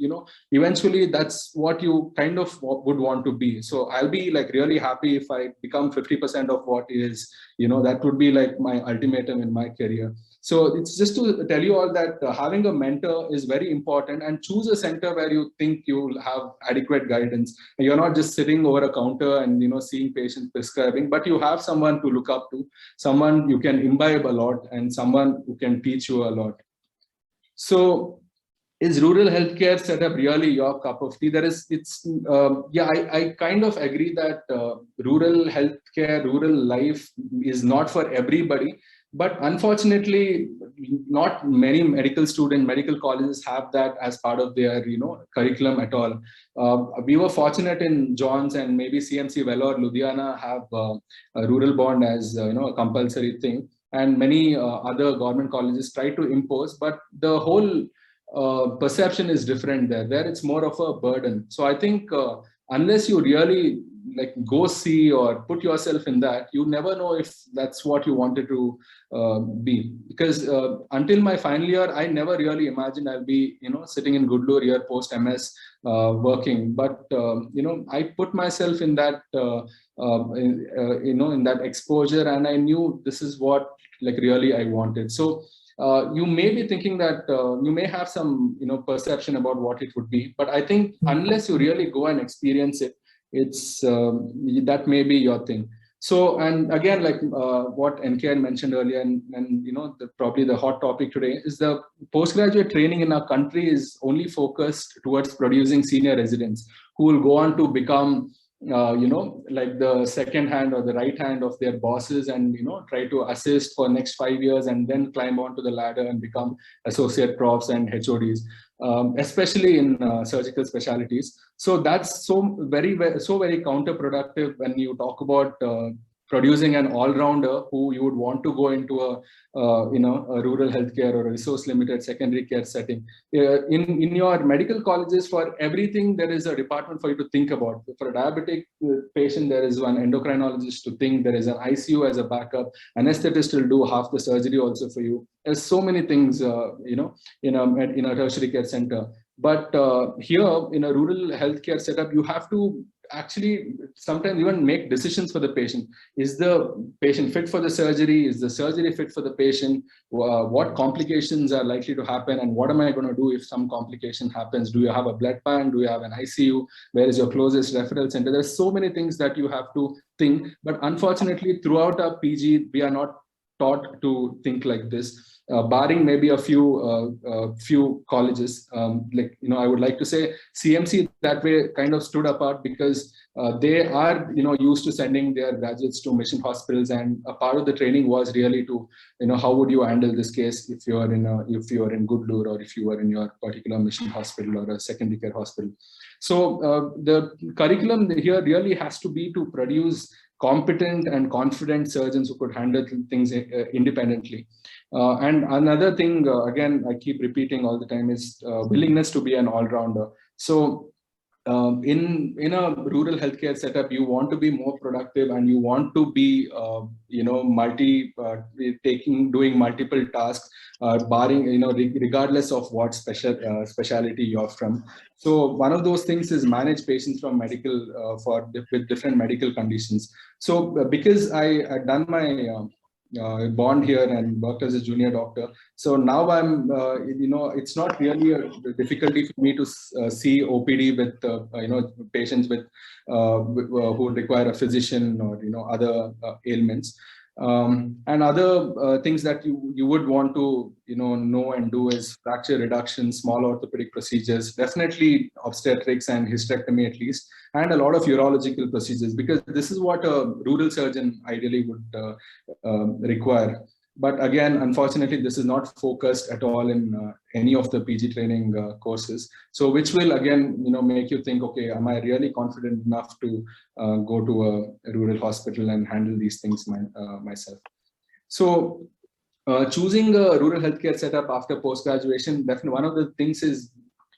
eventually that's what you kind of would want to be. So I'll be really happy if I become 50% of what is, that would be like my ultimatum in my career. So it's just to tell you all that having a mentor is very important, and choose a center where you think you'll have adequate guidance. You're not just sitting over a counter and seeing patients prescribing, but you have someone to look up to, someone you can imbibe a lot, and someone who can teach you a lot. So is rural healthcare setup really your cup of tea? I kind of agree that rural healthcare, rural life is not for everybody. But unfortunately, not many medical colleges have that as part of their curriculum at all. We were fortunate in Johns and maybe CMC Vellore, Ludhiana have a rural bond as a compulsory thing, and many other government colleges try to impose, but the whole perception is different there. There it's more of a burden. So I think unless you really go see or put yourself in that, you never know if that's what you wanted to be. Because until my final year, I never really imagined I'll be sitting in Gudlur here post MS working. But I put myself in that in that exposure, and I knew this is what really I wanted. So you may be thinking that you may have some perception about what it would be, but I think unless you really go and experience it, it's that may be your thing. So, and again, like what NK mentioned earlier, and probably the hot topic today is the postgraduate training in our country is only focused towards producing senior residents who will go on to become like the second hand or the right hand of their bosses, and try to assist for next 5 years and then climb onto the ladder and become associate profs and HODs, especially in surgical specialties. So that's so very counterproductive when you talk about producing an all-rounder who you would want to go into a rural healthcare or a resource-limited secondary care setting. In your medical colleges, for everything there is a department for you to think about. For a diabetic patient, there is one endocrinologist to think. There is an ICU as a backup. Anesthetist will do half the surgery also for you. There's so many things, in a tertiary care center. But here in a rural healthcare setup, you have to actually sometimes even make decisions for the patient. Is the patient fit for the surgery? Is the surgery fit for the patient? What complications are likely to happen? And what am I going to do if some complication happens? Do you have a blood bank? Do you have an ICU? Where is your closest referral center? There's so many things that you have to think. But unfortunately, throughout our PG, we are not taught to think like this. Barring maybe a few colleges, I would like to say CMC that way kind of stood apart because they are used to sending their graduates to mission hospitals, and a part of the training was really to how would you handle this case if you are in Gudlur, or if you are in your particular mission hospital or a secondary care hospital. So the curriculum here really has to be to produce competent and confident surgeons who could handle things independently. And another thing, again, I keep repeating all the time, is willingness to be an all-rounder. So in a rural healthcare setup, you want to be more productive and you want to be, doing multiple tasks, barring, regardless of what specialty you're from. So one of those things is manage patients from with different medical conditions. So because I had done my bond here and worked as a junior doctor, so now I'm it's not really a difficulty for me to see OPD with patients with who require a physician or other ailments. And other things that you would want to know and do is fracture reduction, small orthopedic procedures, definitely obstetrics and hysterectomy at least, and a lot of urological procedures, because this is what a rural surgeon ideally would require. But again, unfortunately, this is not focused at all in any of the PG training courses. So which will again, make you think, okay, am I really confident enough to go to a rural hospital and handle these things myself? So choosing a rural healthcare setup after post-graduation, definitely one of the things is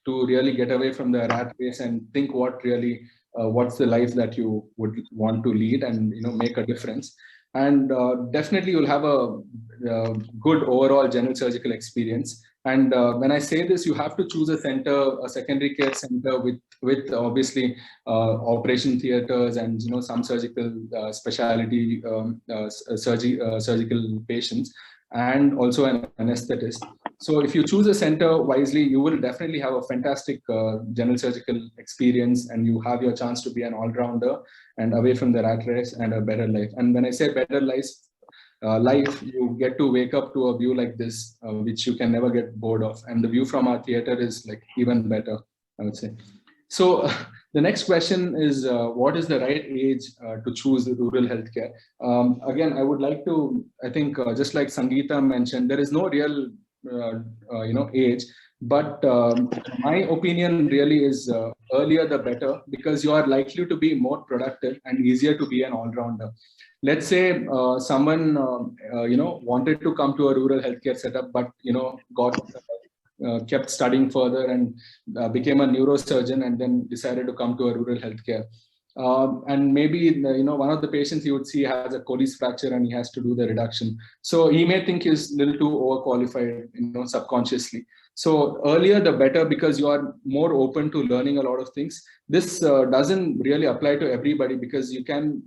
to really get away from the rat race and think what's the life that you would want to lead and make a difference. And definitely you'll have a good overall general surgical experience. And when I say this, you have to choose a center, a secondary care center with obviously operation theaters and some surgical specialty surgical patients, and also an anesthetist. So if you choose a center wisely, you will definitely have a fantastic general surgical experience, and you have your chance to be an all-rounder and away from the rat race and a better life. And when I say better life, you get to wake up to a view like this, which you can never get bored of. And the view from our theater is like even better, I would say. So the next question is, what is the right age to choose rural healthcare? Again, I would like to, I think, just like Sangeeta mentioned, there is no real, age. But my opinion really is earlier the better, because you are likely to be more productive and easier to be an all-rounder. Let's say someone, wanted to come to a rural healthcare setup, but, kept studying further and became a neurosurgeon and then decided to come to a rural healthcare. And maybe, one of the patients you would see has a Colles fracture and he has to do the reduction. So he may think he's a little too overqualified, subconsciously. So earlier the better, because you are more open to learning a lot of things. This doesn't really apply to everybody, because you can,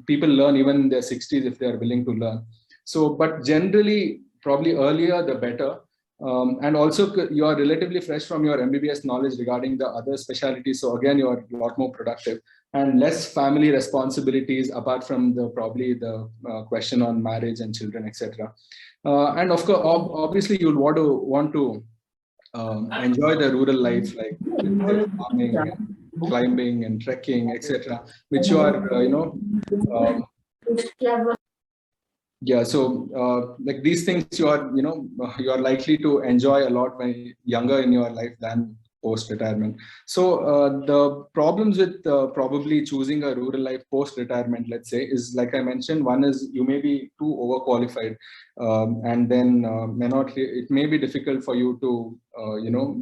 people learn even in their 60s if they are willing to learn. So, but generally, probably earlier the better. And also you are relatively fresh from your MBBS knowledge regarding the other specialties. So again, you are a lot more productive and less family responsibilities, apart from probably the question on marriage and children, etc. And of course, obviously you'll want to enjoy the rural life, like farming, climbing and trekking, etc., which you are, yeah. So like these things you are, you are likely to enjoy a lot when younger in your life than post-retirement. So the problems with probably choosing a rural life post-retirement, let's say, is like I mentioned, one is you may be too overqualified, and then it may be difficult for you to,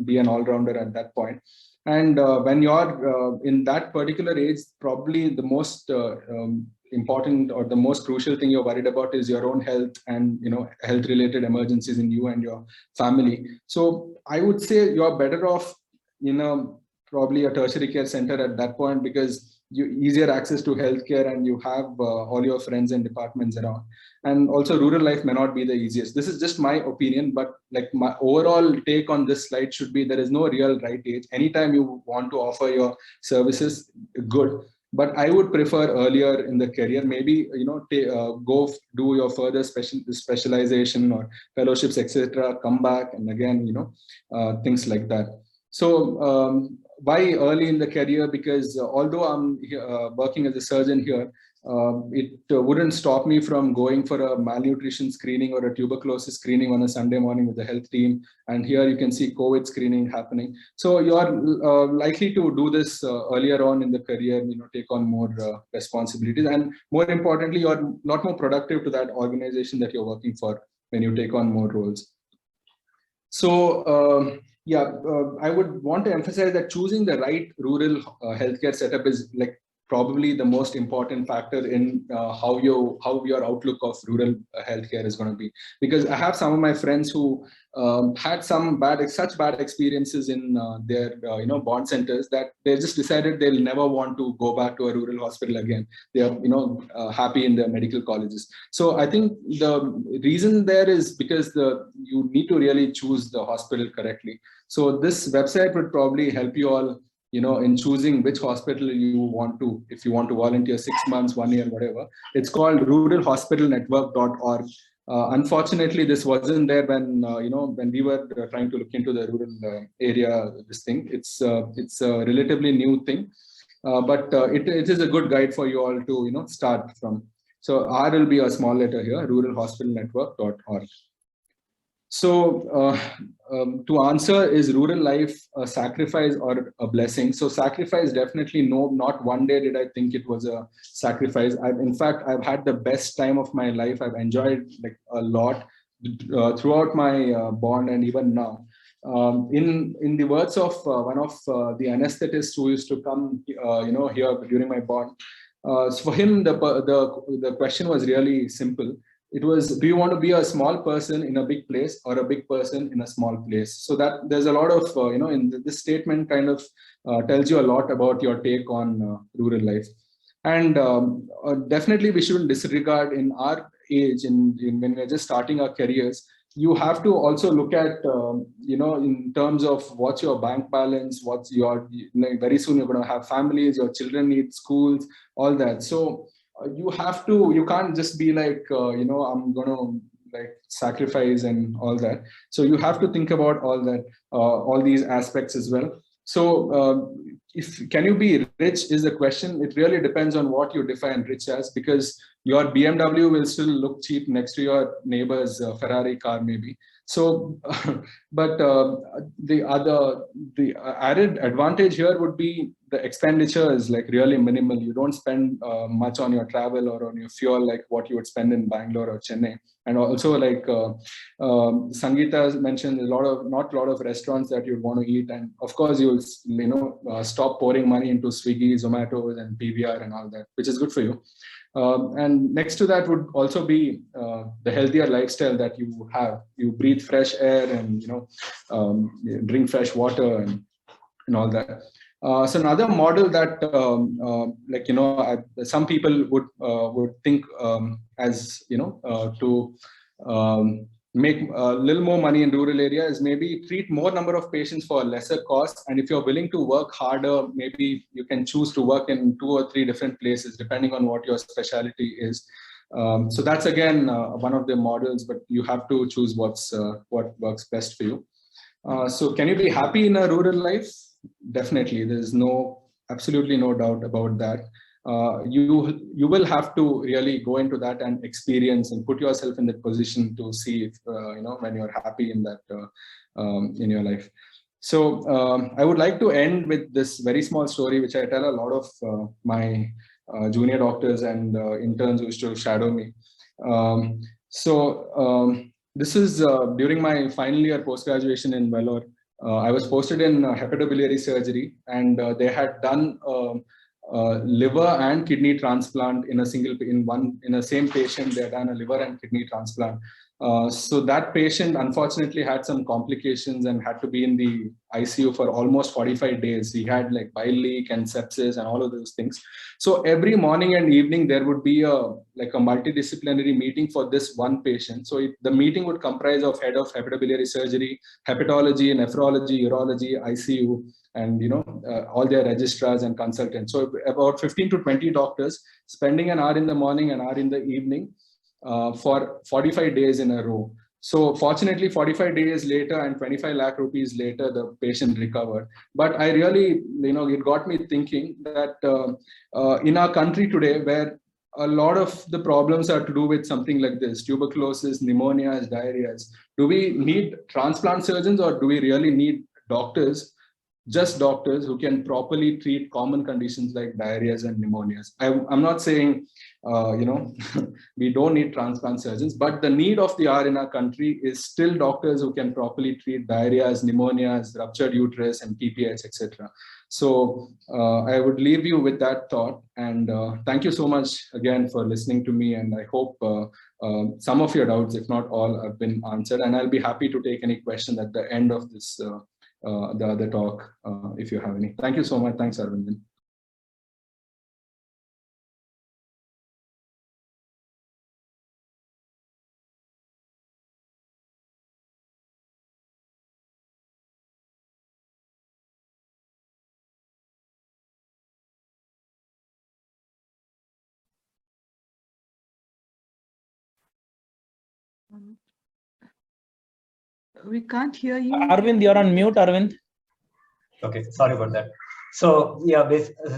be an all-rounder at that point. And when you're in that particular age, probably the most important or the most crucial thing you're worried about is your own health and health related emergencies in you and your family. So I would say you're better off probably a tertiary care center at that point, because you easier access to healthcare and you have all your friends and departments around. And also rural life may not be the easiest. This is just my opinion, but like my overall take on this slide should be there is no real right age. Anytime you want to offer your services, good. But I would prefer earlier in the career, maybe, go do your further specialization or fellowships, etc., come back and again, things like that. So why early in the career? Because although I'm working as a surgeon here, it wouldn't stop me from going for a malnutrition screening or a tuberculosis screening on a Sunday morning with the health team. And here you can see COVID screening happening. So you're likely to do this earlier on in the career, take on more responsibilities. And more importantly, you're a lot more productive to that organization that you're working for when you take on more roles. So I would want to emphasize that choosing the right rural healthcare setup is like probably the most important factor in how your outlook of rural healthcare is going to be. Because I have some of my friends who had such bad experiences in their bond centers that they just decided they'll never want to go back to a rural hospital again. They are happy in their medical colleges. So I think the reason there is because you need to really choose the hospital correctly. So this website would probably help you all in choosing which hospital you want to, if you want to volunteer 6 months, 1 year, whatever. It's called ruralhospitalnetwork.org. Unfortunately, this wasn't there when when we were trying to look into the rural area. This thing, it's a relatively new thing, but it is a good guide for you all to start from. So R will be a small letter here, ruralhospitalnetwork.org. So to answer, is rural life a sacrifice or a blessing? So sacrifice, definitely no, not one day did I think it was a sacrifice. In fact, I've had the best time of my life. I've enjoyed like a lot throughout my bond and even now. In the words of one of the anesthetists who used to come here during my bond, for him the question was really simple. It was, do you want to be a small person in a big place or a big person in a small place? So that there's a lot of, in this statement kind of tells you a lot about your take on rural life. And definitely we shouldn't disregard in our age, when we're just starting our careers, you have to also look at, in terms of what's your bank balance, what's your, very soon you're going to have families, your children need schools, all that. So you can't just be like, I'm going to like sacrifice and all that. So you have to think about all that, all these aspects as well. So can you be rich is the question. It really depends on what you define rich as, because your BMW will still look cheap next to your neighbor's Ferrari car maybe. So, but the added advantage here would be the expenditure is like really minimal. You don't spend much on your travel or on your fuel like what you would spend in Bangalore or Chennai. And also, like Sangeeta mentioned, not a lot of restaurants that you'd want to eat. And of course, you'll stop pouring money into Swiggy, Zomato, and PVR and all that, which is good for you. And next to that would also be the healthier lifestyle that you have. You breathe fresh air and drink fresh water and all that. So another model that some people would think as to make a little more money in rural area is maybe treat more number of patients for a lesser cost. And if you're willing to work harder, maybe you can choose to work in 2 or 3 different places, depending on what your specialty is. So that's again one of the models, but you have to choose what works best for you. So can you be happy in a rural life? Definitely. There's no absolutely no doubt about that. You will have to really go into that and experience and put yourself in that position to see if when you're happy in that in your life. So I would like to end with this very small story, which I tell a lot of my junior doctors and interns who used to shadow me. This is during my final year post-graduation in Vellore. I was posted in hepatobiliary surgery, and they had done liver and kidney transplant in a same patient. They had done a liver and kidney transplant. So that patient unfortunately had some complications and had to be in the ICU for almost 45 days. He had like bile leak and sepsis and all of those things. So every morning and evening there would be a multidisciplinary meeting for this one patient. So the meeting would comprise of head of hepatobiliary surgery, hepatology, nephrology, urology, ICU, and all their registrars and consultants. So about 15 to 20 doctors spending an hour in the morning, an hour in the evening, for 45 days in a row. So fortunately, 45 days later and 25 lakh rupees later, the patient recovered. But I really, it got me thinking that in our country today, where a lot of the problems are to do with something like this, tuberculosis, pneumonias, diarrheas, do we need transplant surgeons, or do we really need doctors, just doctors who can properly treat common conditions like diarrheas and pneumonias? I'm not saying, we don't need transplant surgeons, but the need of the hour in our country is still doctors who can properly treat diarrheas, pneumonias, ruptured uterus, and PPH, etc. So I would leave you with that thought. And thank you so much again for listening to me. And I hope some of your doubts, if not all, have been answered. And I'll be happy to take any question at the end of this the other talk, if you have any. Thank you so much. Thanks, Arvindan. We can't hear you. Arvind, you're on mute, Arvind. Okay, sorry about that. So yeah,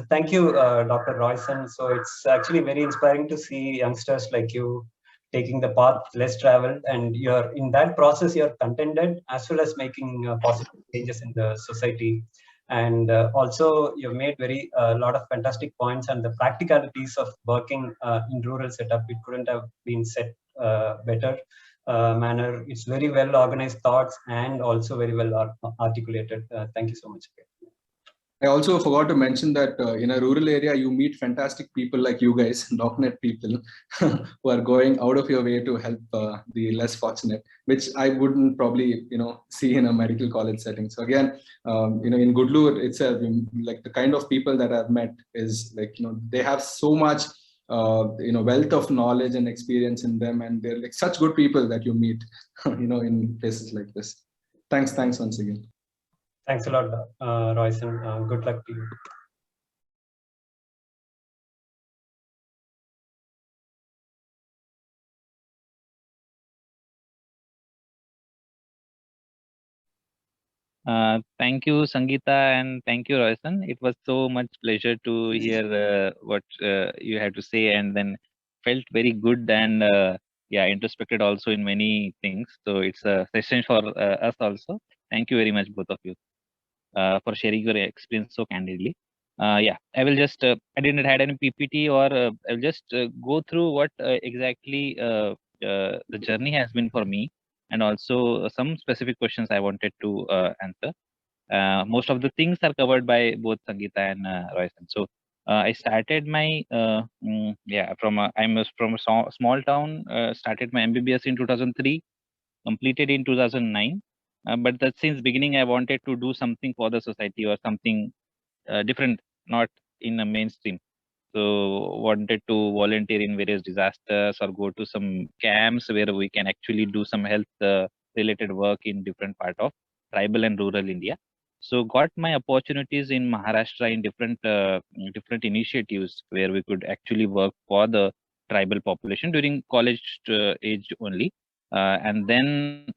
thank you, Dr. Royson. So it's actually very inspiring to see youngsters like you taking the path less traveled, and you're in that process, you're contented as well as making positive changes in the society. And also you've made a lot of fantastic points, and the practicalities of working in rural setup, it couldn't have been said better manner. It's very well organized thoughts and also very well articulated. Thank you so much. I also forgot to mention that in a rural area, you meet fantastic people like you guys, .NET people, who are going out of your way to help the less fortunate, which I wouldn't probably, see in a medical college setting. So again, in Gudlur itself, like the kind of people that I've met is like, they have so much, wealth of knowledge and experience in them, and they're like such good people that you meet, in places like this. Thanks once again. Thanks a lot, Royson. Good luck to you. Thank you, Sangeeta, and thank you, Royson. It was so much pleasure to hear what you had to say, and then felt very good and introspected also in many things. So it's a session for us also. Thank you very much, both of you, for sharing your experience so candidly. I will just, I didn't had any PPT, or I'll just go through what exactly the journey has been for me, and also some specific questions I wanted to answer. Most of the things are covered by both Sangeeta and Royson. So I started my, I'm from a small town, started my MBBS in 2003, completed in 2009. But that since beginning, I wanted to do something for the society or something different, not in a mainstream. So wanted to volunteer in various disasters or go to some camps where we can actually do some health related work in different part of tribal and rural India. So got my opportunities in Maharashtra in different initiatives where we could actually work for the tribal population during college age only. And then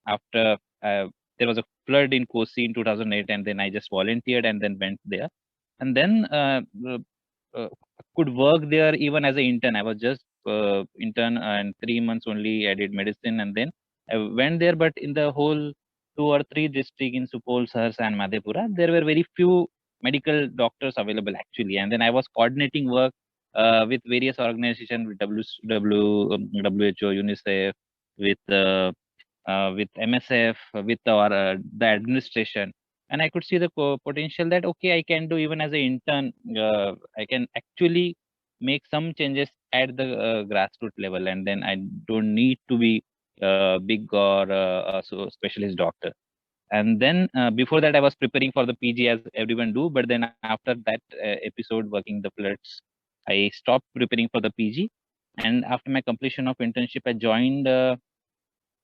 after there was a flood in Kosi in 2008, and then I just volunteered and then went there. and then could work there even as an intern. I was just intern, and 3 months only I did medicine, and then I went there. But in the whole 2 or 3 district in Supol, Saharsa, and Madhepura, there were very few medical doctors available actually. And then I was coordinating work with various organizations, with WHO, UNICEF, with MSF, with our the administration, and I could see the potential that okay, I can do even as an intern. I can actually make some changes at the grassroots level, and then I don't need to be big or so specialist doctor. And then before that, I was preparing for the PG as everyone do, but then after that episode working the floods, I stopped preparing for the PG. And after my completion of internship, I joined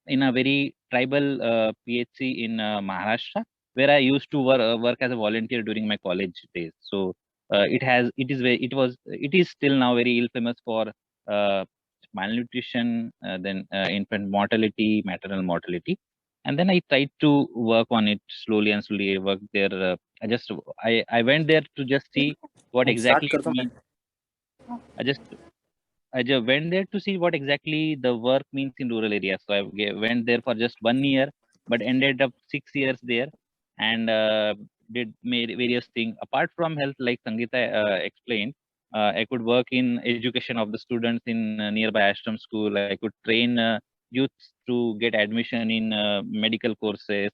in a very tribal PHC in Maharashtra, where I used to work as a volunteer during my college days. So it is still now very ill famous for uh, malnutrition, then infant mortality, maternal mortality, and then I tried to work on it slowly and slowly. I worked there. I went there to just see what Start exactly it करता हूँ मैं. means. I just went there to see what exactly the work means in rural areas. So I went there for just 1 year, but ended up 6 years there, and did made various things apart from health, like Sangeeta explained. I could work in education of the students in nearby ashram school. I could train youths to get admission in medical courses.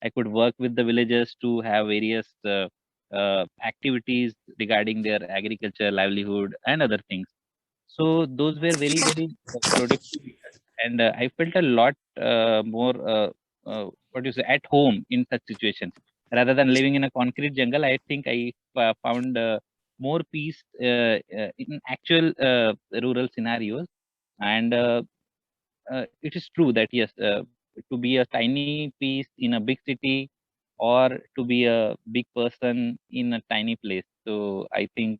I could work with the villagers to have various activities regarding their agriculture, livelihood, and other things. So those were very, very productive years, and I felt a lot more, what do you say, at home in such situations rather than living in a concrete jungle. I think I found more peace in actual rural scenarios, and it is true that yes, to be a tiny piece in a big city or to be a big person in a tiny place. So I think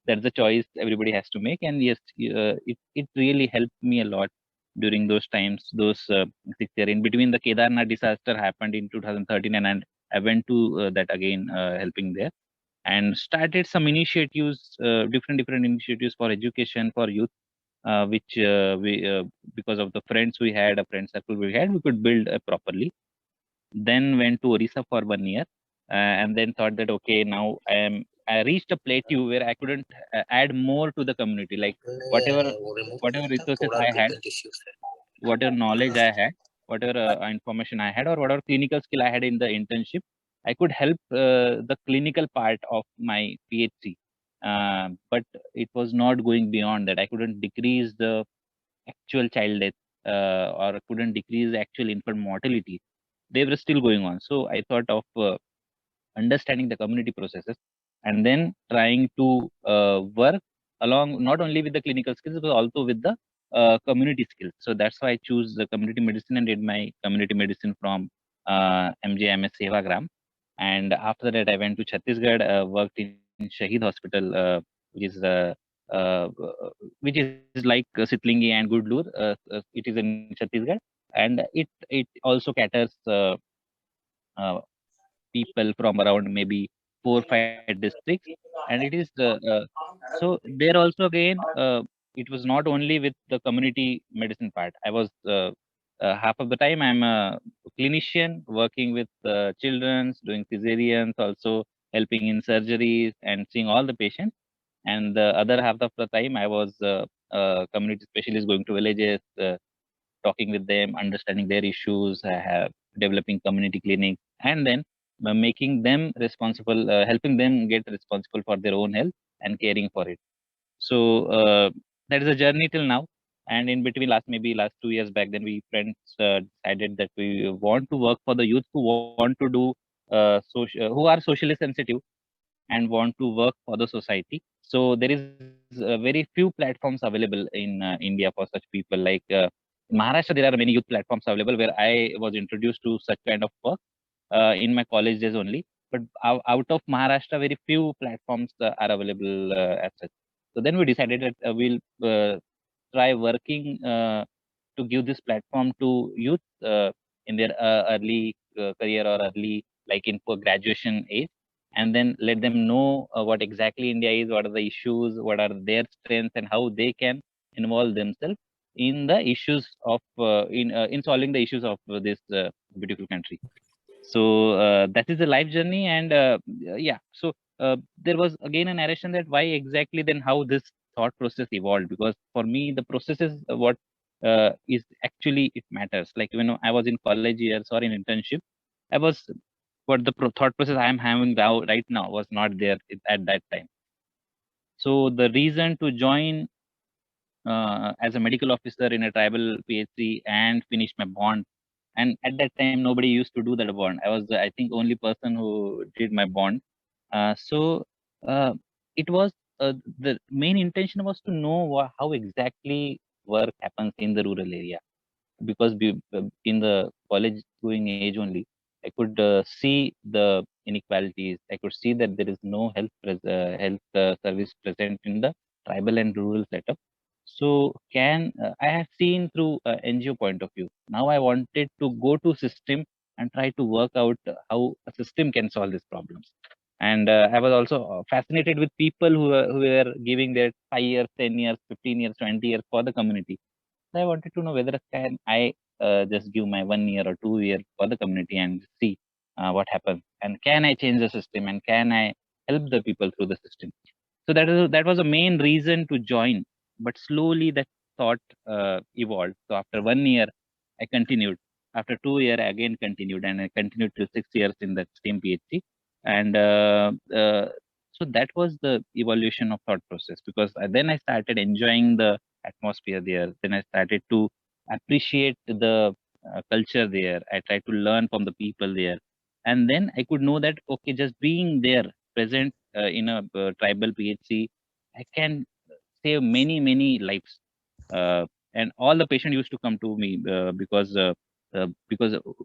that's the choice everybody has to make. And yes, it really helped me a lot during those times. Those 6 years in between, the Kedarnath disaster happened in 2013, and I went to that again, helping there, and started some initiatives, different initiatives for education for youth, which we because of the friends we had, a friend circle we had, we could build properly. Then went to Orissa for 1 year, and then thought that okay, now I reached a plateau where I couldn't add more to the community. Like whatever वो remove whatever किया था, resources थोड़ा I had, bigger tissues है. whatever knowledge I had, whatever information I had, or whatever clinical skill I had in the internship, I could help the clinical part of my PhD. But it was not going beyond that. I couldn't decrease the actual child death, or couldn't decrease the actual infant mortality. They were still going on. So I thought of understanding the community processes, and then trying to work along not only with the clinical skills but also with the community skills. So that's why I choose the community medicine and did my community medicine from MJMS Sevagram. And after that, I went to Chhattisgarh, worked in Shahid Hospital, which is uh, which is like Sitlingi and Gudlur. It is in Chhattisgarh, and it also caters uh, people from around maybe 4 or 5 districts, and it is so there also again, it was not only with the community medicine part. I was half of the time I'm a clinician working with children doing cesareans, also helping in surgeries and seeing all the patients, and the other half of the time I was a community specialist going to villages, talking with them, understanding their issues, have developing community clinics, and then making them responsible, helping them get responsible for their own health and caring for it. So that is a journey till now. And in between, last 2 years back, then we friends decided that we want to work for the youth who want to do who are socially sensitive and want to work for the society. So there is very few platforms available in India for such people. Like in Maharashtra, there are many youth platforms available where I was introduced to such kind of work in my college days only. But out of Maharashtra, very few platforms are available as such. So then we decided that we'll try working to give this platform to youth in their early career or early, like in for graduation age, and then let them know what exactly India is, what are the issues, what are their strengths, and how they can involve themselves in the issues of in solving the issues of this beautiful country. So that is the life journey, and yeah. So there was again a narration that why exactly then how this thought process evolved, because for me the process is what is actually it matters. Like when I was in college years or in internship, I was what the thought process I am having now right now was not there at that time. So the reason to join as a medical officer in a tribal PhD and finish my bond. And at that time, nobody used to do that bond. I was, I think, only person who did my bond. So it was the main intention was to know how exactly work happens in the rural area, because in the college going age only, I could see the inequalities. I could see that there is no health service present in the tribal and rural setup. So I have seen through NGO point of view. Now I wanted to go to system and try to work out how a system can solve these problems. And I was also fascinated with people who were giving their 5 years, 10 years, 15 years, 20 years for the community. So I wanted to know whether can I just give my 1 year or 2 year for the community and see what happens, and can I change the system, and can I help the people through the system. So that was the main reason to join. But slowly that thought evolved. So after 1 year, I continued. After 2 year, I again continued, and I continued till 6 years in that same PhD. And so that was the evolution of thought process, because then I started enjoying the atmosphere there. Then I started to appreciate the culture there. I tried to learn from the people there, and then I could know that okay, just being there, present in a tribal PhD, I can save many lives. And all the patient used to come to me because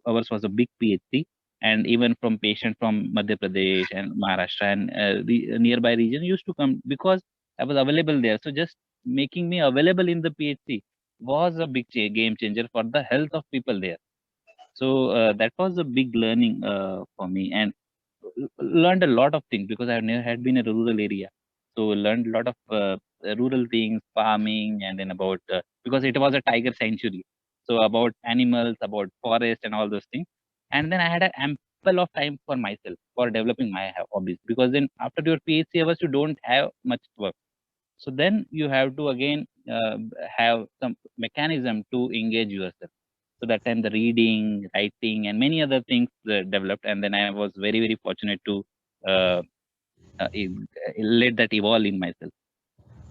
ours was a big PhD, and even from patient from Madhya Pradesh and Maharashtra and the nearby region used to come because I was available there. So just making me available in the PhD was a big game changer for the health of people there. So that was a big learning for me, and learned a lot of things because I never had been in a rural area. So learned a lot of rural things, farming, and then about because it was a tiger sanctuary. So about animals, about forest, and all those things. And then I had an ample of time for myself for developing my hobbies, because then after your PhD hours you don't have much work. So then you have to again have some mechanism to engage yourself. So that time the reading, writing, and many other things developed. And then I was very fortunate to uh, let that evolve in myself.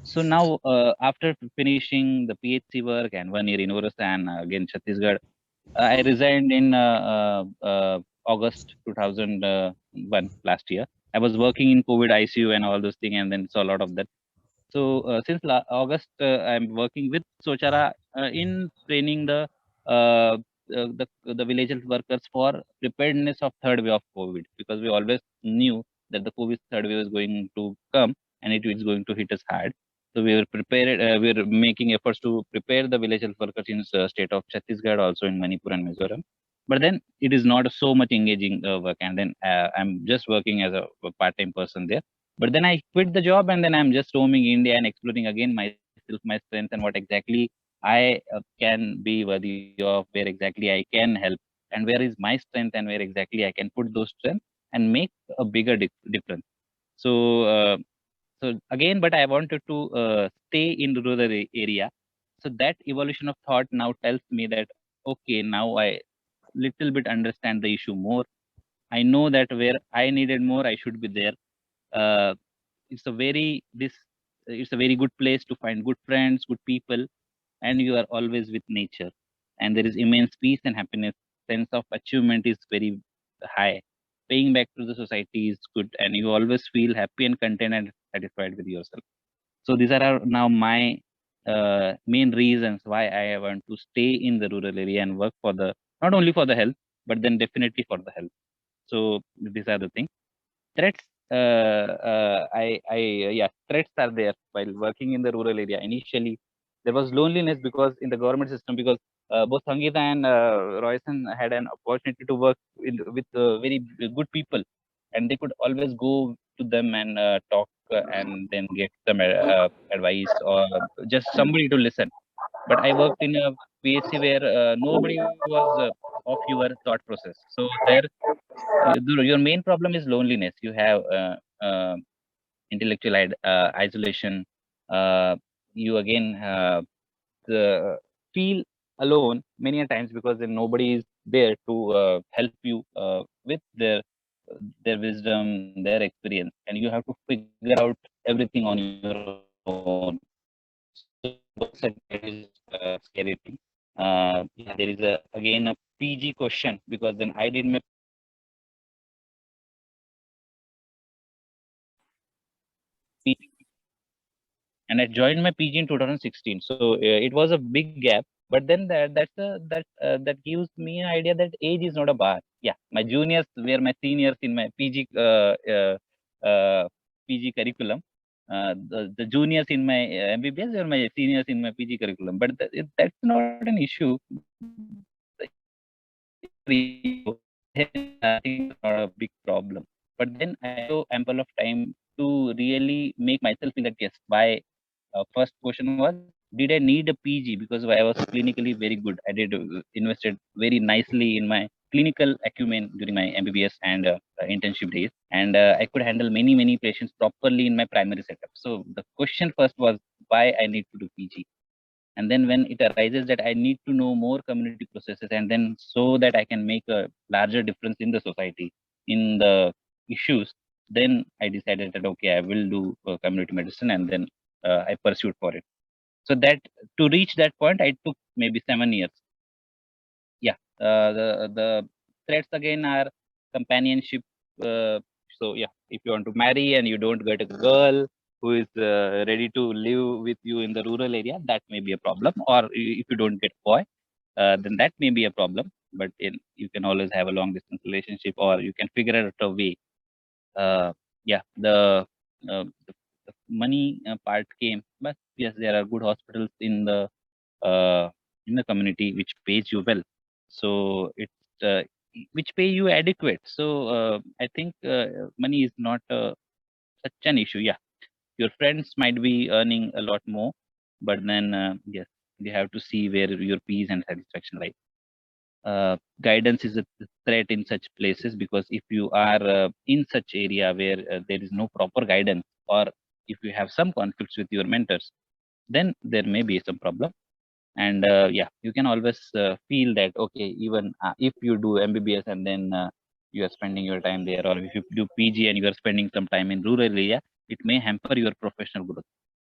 So now after finishing the PhD work and 1 year in Orissa and again Chhattisgarh, I resigned in August 2001 last year. I was working in COVID ICU and all those things, and then saw a lot of that. So since August, I'm working with Sochara in training the village health workers for preparedness of third wave of COVID, because we always knew that the COVID third wave is going to come and it is going to hit us hard. So we were prepared. We were making efforts to prepare the village health workers in the state of Chhattisgarh, also in Manipur and Mizoram. But then it is not so much engaging work, and then I'm just working as a part-time person there. But then I quit the job, and then I'm just roaming India and exploring again myself, my strength, and what exactly I can be worthy of, where exactly I can help, and where is my strength, and where exactly I can put those strengths and make a bigger difference. So, so again, but I wanted to stay in the rural area. So that evolution of thought now tells me that okay, now I little bit understand the issue more. I know that where I needed more, I should be there. Uh, it's a very this it's a very good place to find good friends, good people, and you are always with nature, and there is immense peace and happiness. Sense of achievement is very high. Paying back to the society is good, and you always feel happy and content and satisfied with yourself. So these are now my main reasons why I want to stay in the rural area and work for the not only for the health, but then definitely for the health. So these are the things. Threats, yeah, threats are there while working in the rural area. Initially, there was loneliness because in the government system, because both Sangeeta and Royson had an opportunity to work with very good people, and they could always go to them and talk and then get some advice or just somebody to listen. But I worked in a PSC where nobody was of your thought process. So there, your main problem is loneliness. You have intellectual isolation. You again feel alone many a times because then nobody is there to help you with their wisdom, their experience, and you have to figure out everything on your own. So that's a very scary thing. Yeah, there is again a PG question, because then I did my PG and I joined my PG in 2016. So it was a big gap. But then that gives me an idea that age is not a bar. Yeah, my juniors were my seniors in my PG curriculum. The juniors in my MBBS were my seniors in my PG curriculum. But that's not an issue. I think it's not a big problem. But then I have ample of time to really make myself feel that yes, why first question was, did I need a PG? Because I was clinically very good. I did invested very nicely in my clinical acumen during my MBBS and internship days, and I could handle many patients properly in my primary setup. So the question first was why I need to do PG, and then when it arises that I need to know more community processes, and then so that I can make a larger difference in the society, in the issues, then I decided that okay, I will do community medicine, and then I pursued for it. So that to reach that point, I took maybe 7 years. Yeah, the threats again are companionship. So yeah, if you want to marry and you don't get a girl who is ready to live with you in the rural area, that may be a problem. Or if you don't get boy, then that may be a problem. But you can always have a long distance relationship, or you can figure out a way. Yeah, the money part came, but yes, there are good hospitals uh, in the community which pays you well. So it's which pay you adequate. So I think money is not such an issue. Yeah, your friends might be earning a lot more, but then yes, you have to see where your peace and satisfaction lies. Guidance is a threat in such places, because if you are in such area where there is no proper guidance, or if you have some conflicts with your mentors, then there may be some problem. And yeah, you can always feel that okay, even if you do MBBS and then you are spending your time there, or if you do PG and you are spending some time in rural area, it may hamper your professional growth.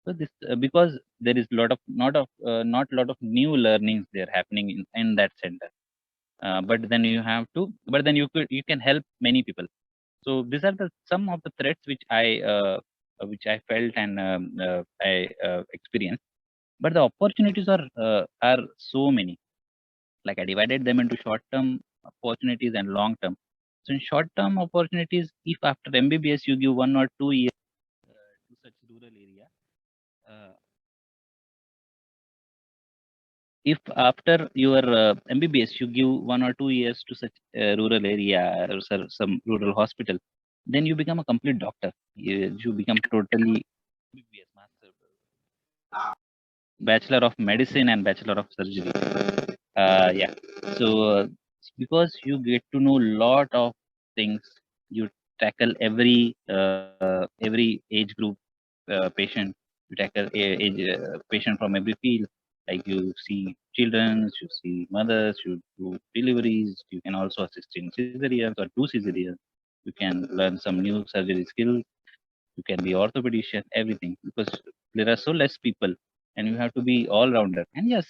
So this because there is not lot of new learnings there happening in that center. But then you can help many people. So these are the some of the threats which I felt and I experienced. But the opportunities are so many. Like I divided them into short term opportunities and long term. So in short term opportunities, if after MBBS you give 1 or 2 years to such rural area, uh, if after your MBBS you give 1 or 2 years to such rural area or some rural hospital, then you become a complete doctor. You become totally MBBS master, Bachelor of Medicine and Bachelor of Surgery. Yeah. So because you get to know lot of things, you tackle every age group patient. You tackle age patient from every field. Like you see children, you see mothers, you do deliveries. You can also assist in cesareans or do cesareans. You can learn some new surgery skills. You can be orthopedician, everything, because there are so less people, and you have to be all rounder. And yes,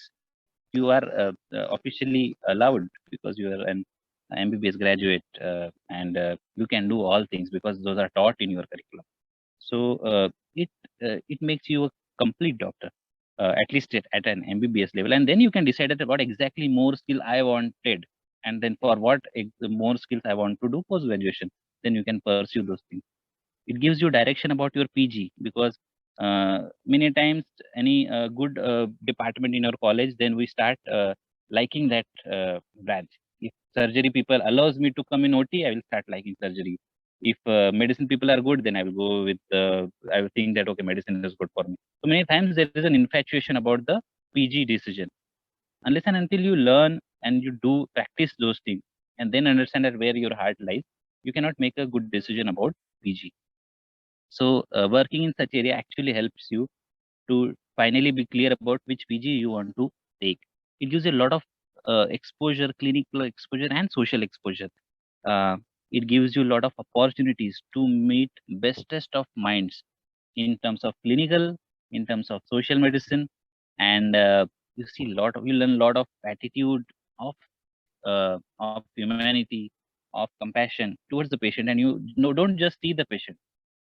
you are officially allowed because you are an MBBS graduate, and you can do all things because those are taught in your curriculum. So it makes you a complete doctor, at least at an MBBS level, and then you can decide that what exactly more skill I wanted, and then for what more skills I want to do post graduation. Then you can pursue those things. It gives you direction about your PG, because many times any good department in your college, then we start liking that branch. If surgery people allows me to come in OT, I will start liking surgery. If medicine people are good, then I will go with, I will think that, okay, medicine is good for me. So many times there is an infatuation about the PG decision. Unless and until you learn and you do practice those things and then understand that where your heart lies, you cannot make a good decision about PG. So working in such area actually helps you to finally be clear about which PG you want to take. It gives a lot of exposure, clinical exposure and social exposure. It gives you a lot of opportunities to meet bestest of minds in terms of clinical, in terms of social medicine, and you learn a lot of attitude of humanity, of compassion towards the patient, and you don't just see the patient.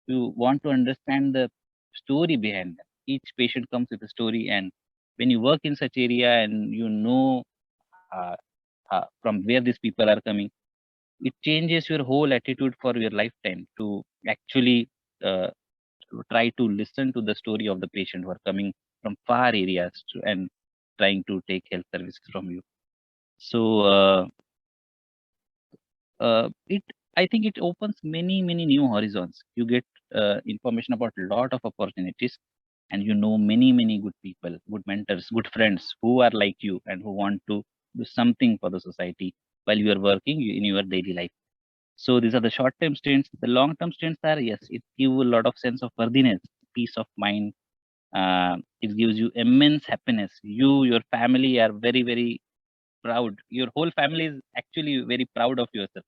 You want to understand the story behind them. Each patient comes with a story, and when you work in such area and you know from where these people are coming, it changes your whole attitude for your lifetime to actually try to listen to the story of the patient who are coming from far areas and trying to take health services from you. So I think it opens many new horizons. You get information about a lot of opportunities, and you know many good people, good mentors, good friends who are like you and who want to do something for the society while you are working in your daily life. So these are the short-term stints. The long-term stints are, yes, it gives a lot of sense of worthiness, peace of mind. It gives you immense happiness. Your family are very proud. Your whole family is actually very proud of yourself.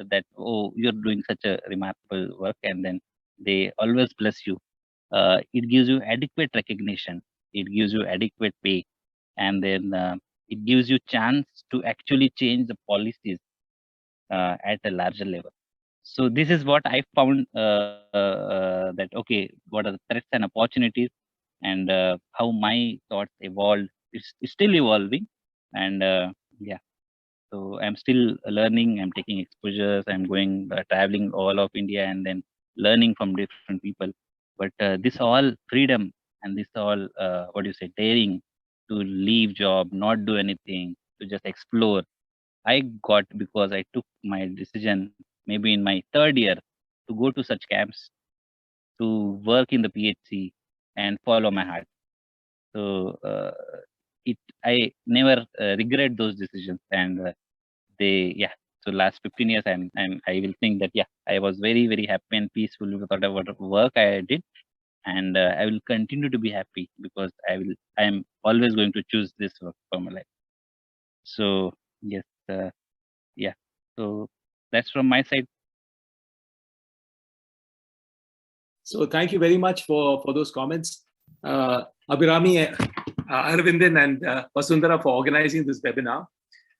That, oh, you're doing such a remarkable work, and then they always bless you. It gives you adequate recognition. It gives you adequate pay, and then it gives you chance to actually change the policies at a larger level. So this is what I found that, okay, what are the threats and opportunities, and how my thoughts evolved. It's still evolving, and yeah. So I'm still learning. I'm taking exposures. I'm going traveling all of India and then learning from different people. But this all freedom and this all what do you say, daring to leave job, not do anything, to just explore, I got because I took my decision maybe in my third year to go to such camps, to work in the PHC and follow my heart. So I never regret those decisions, and so last 15 years, I will think that, yeah, I was very happy and peaceful with whatever work I did, and I will continue to be happy because I am always going to choose this work for my life. So yes, yeah. So that's from my side. So thank you very much for those comments. Abhirami, Arvindan, and Vasundhara for organizing this webinar.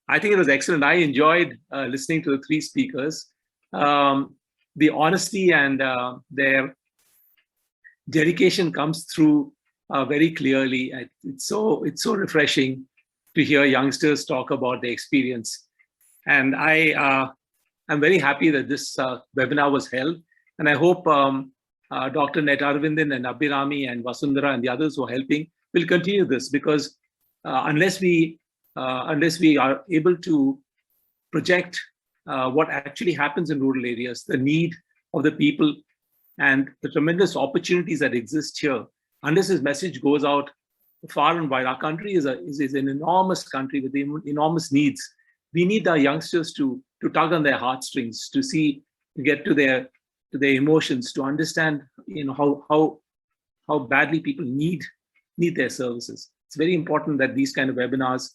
I think it was excellent. I enjoyed listening to the three speakers. The honesty and their dedication comes through very clearly. It's so refreshing to hear youngsters talk about their experience. And I'm very happy that this webinar was held. And I hope Dr. Net Arvindan and Abhirami and Vasundhara and the others who are helping will continue this, because unless we are able to project what actually happens in rural areas, the need of the people and the tremendous opportunities that exist here, unless this message goes out far and wide. Our country is an enormous country with enormous needs. We need our youngsters to tug on their heartstrings, to get to their emotions, to understand, how badly people need their services. It's very important that these kind of webinars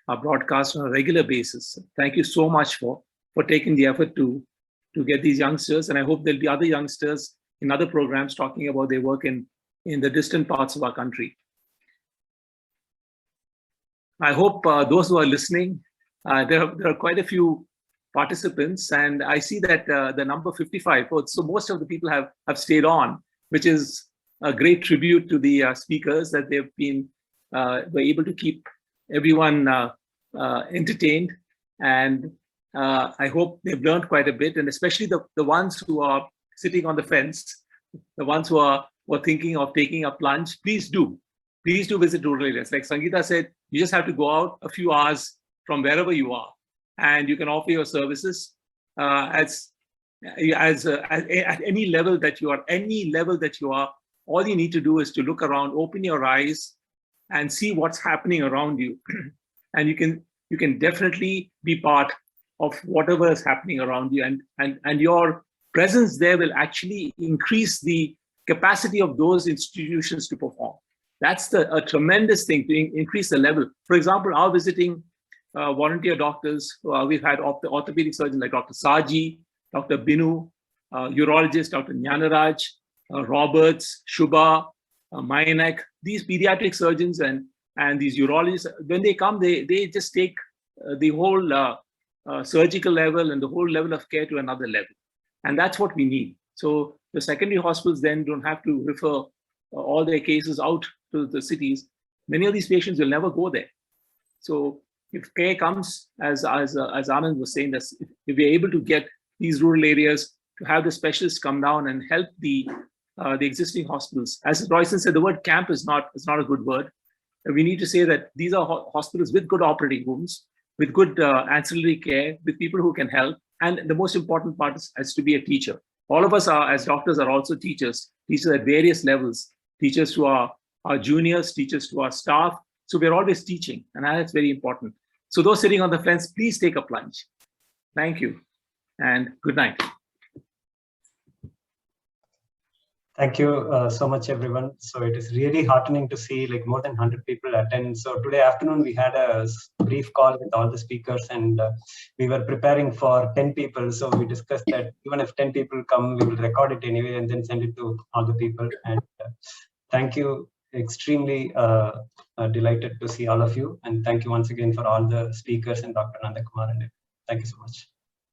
are broadcast on a regular basis. Thank you so much for taking the effort to get these youngsters, and I hope there'll be other youngsters in other programs talking about their work in the distant parts of our country. I hope those who are listening, there are quite a few participants, and I see that the number 55, so most of the people have stayed on, which is a great tribute to the speakers, that they've been were able to keep everyone entertained, and I hope they've learned quite a bit, and especially the ones who are sitting on the fence, the ones who are thinking of taking a plunge. Please do visit rural areas. Like Sangeeta said, you just have to go out a few hours from wherever you are, and you can offer your services. As at any level that you are, all you need to do is to look around, open your eyes, and see what's happening around you, and you can definitely be part of whatever is happening around you, and your presence there will actually increase the capacity of those institutions to perform. That's a tremendous thing, to increase the level. For example, our visiting volunteer doctors, we've had orthopedic surgeons like Dr. Saji, Dr. Binu, urologist Dr. Jnanaraj, Roberts, Shubha, Mayanek. These pediatric surgeons and these urologists, when they come, they just take the whole surgical level and the whole level of care to another level. And that's what we need. So the secondary hospitals then don't have to refer all their cases out to the cities. Many of these patients will never go there. So if care comes, as Anand was saying, that if we're able to get these rural areas to have the specialists come down and help the existing hospitals. As Royson said, the word camp is not a good word. We need to say that these are hospitals with good operating rooms, with good ancillary care, with people who can help. And the most important part is to be a teacher. All of us as doctors are also teachers at various levels, teachers to our juniors, teachers to our staff. So we're always teaching, and that's very important. So those sitting on the fence, please take a plunge. Thank you, and good night. Thank you so much, everyone. So it is really heartening to see like more than 100 people attend. So today afternoon, we had a brief call with all the speakers, and we were preparing for 10 people. So we discussed that even if 10 people come, we will record it anyway and then send it to all the people. And thank you. Extremely delighted to see all of you. And thank you once again for all the speakers and Dr. Nandakumar. And thank you so much.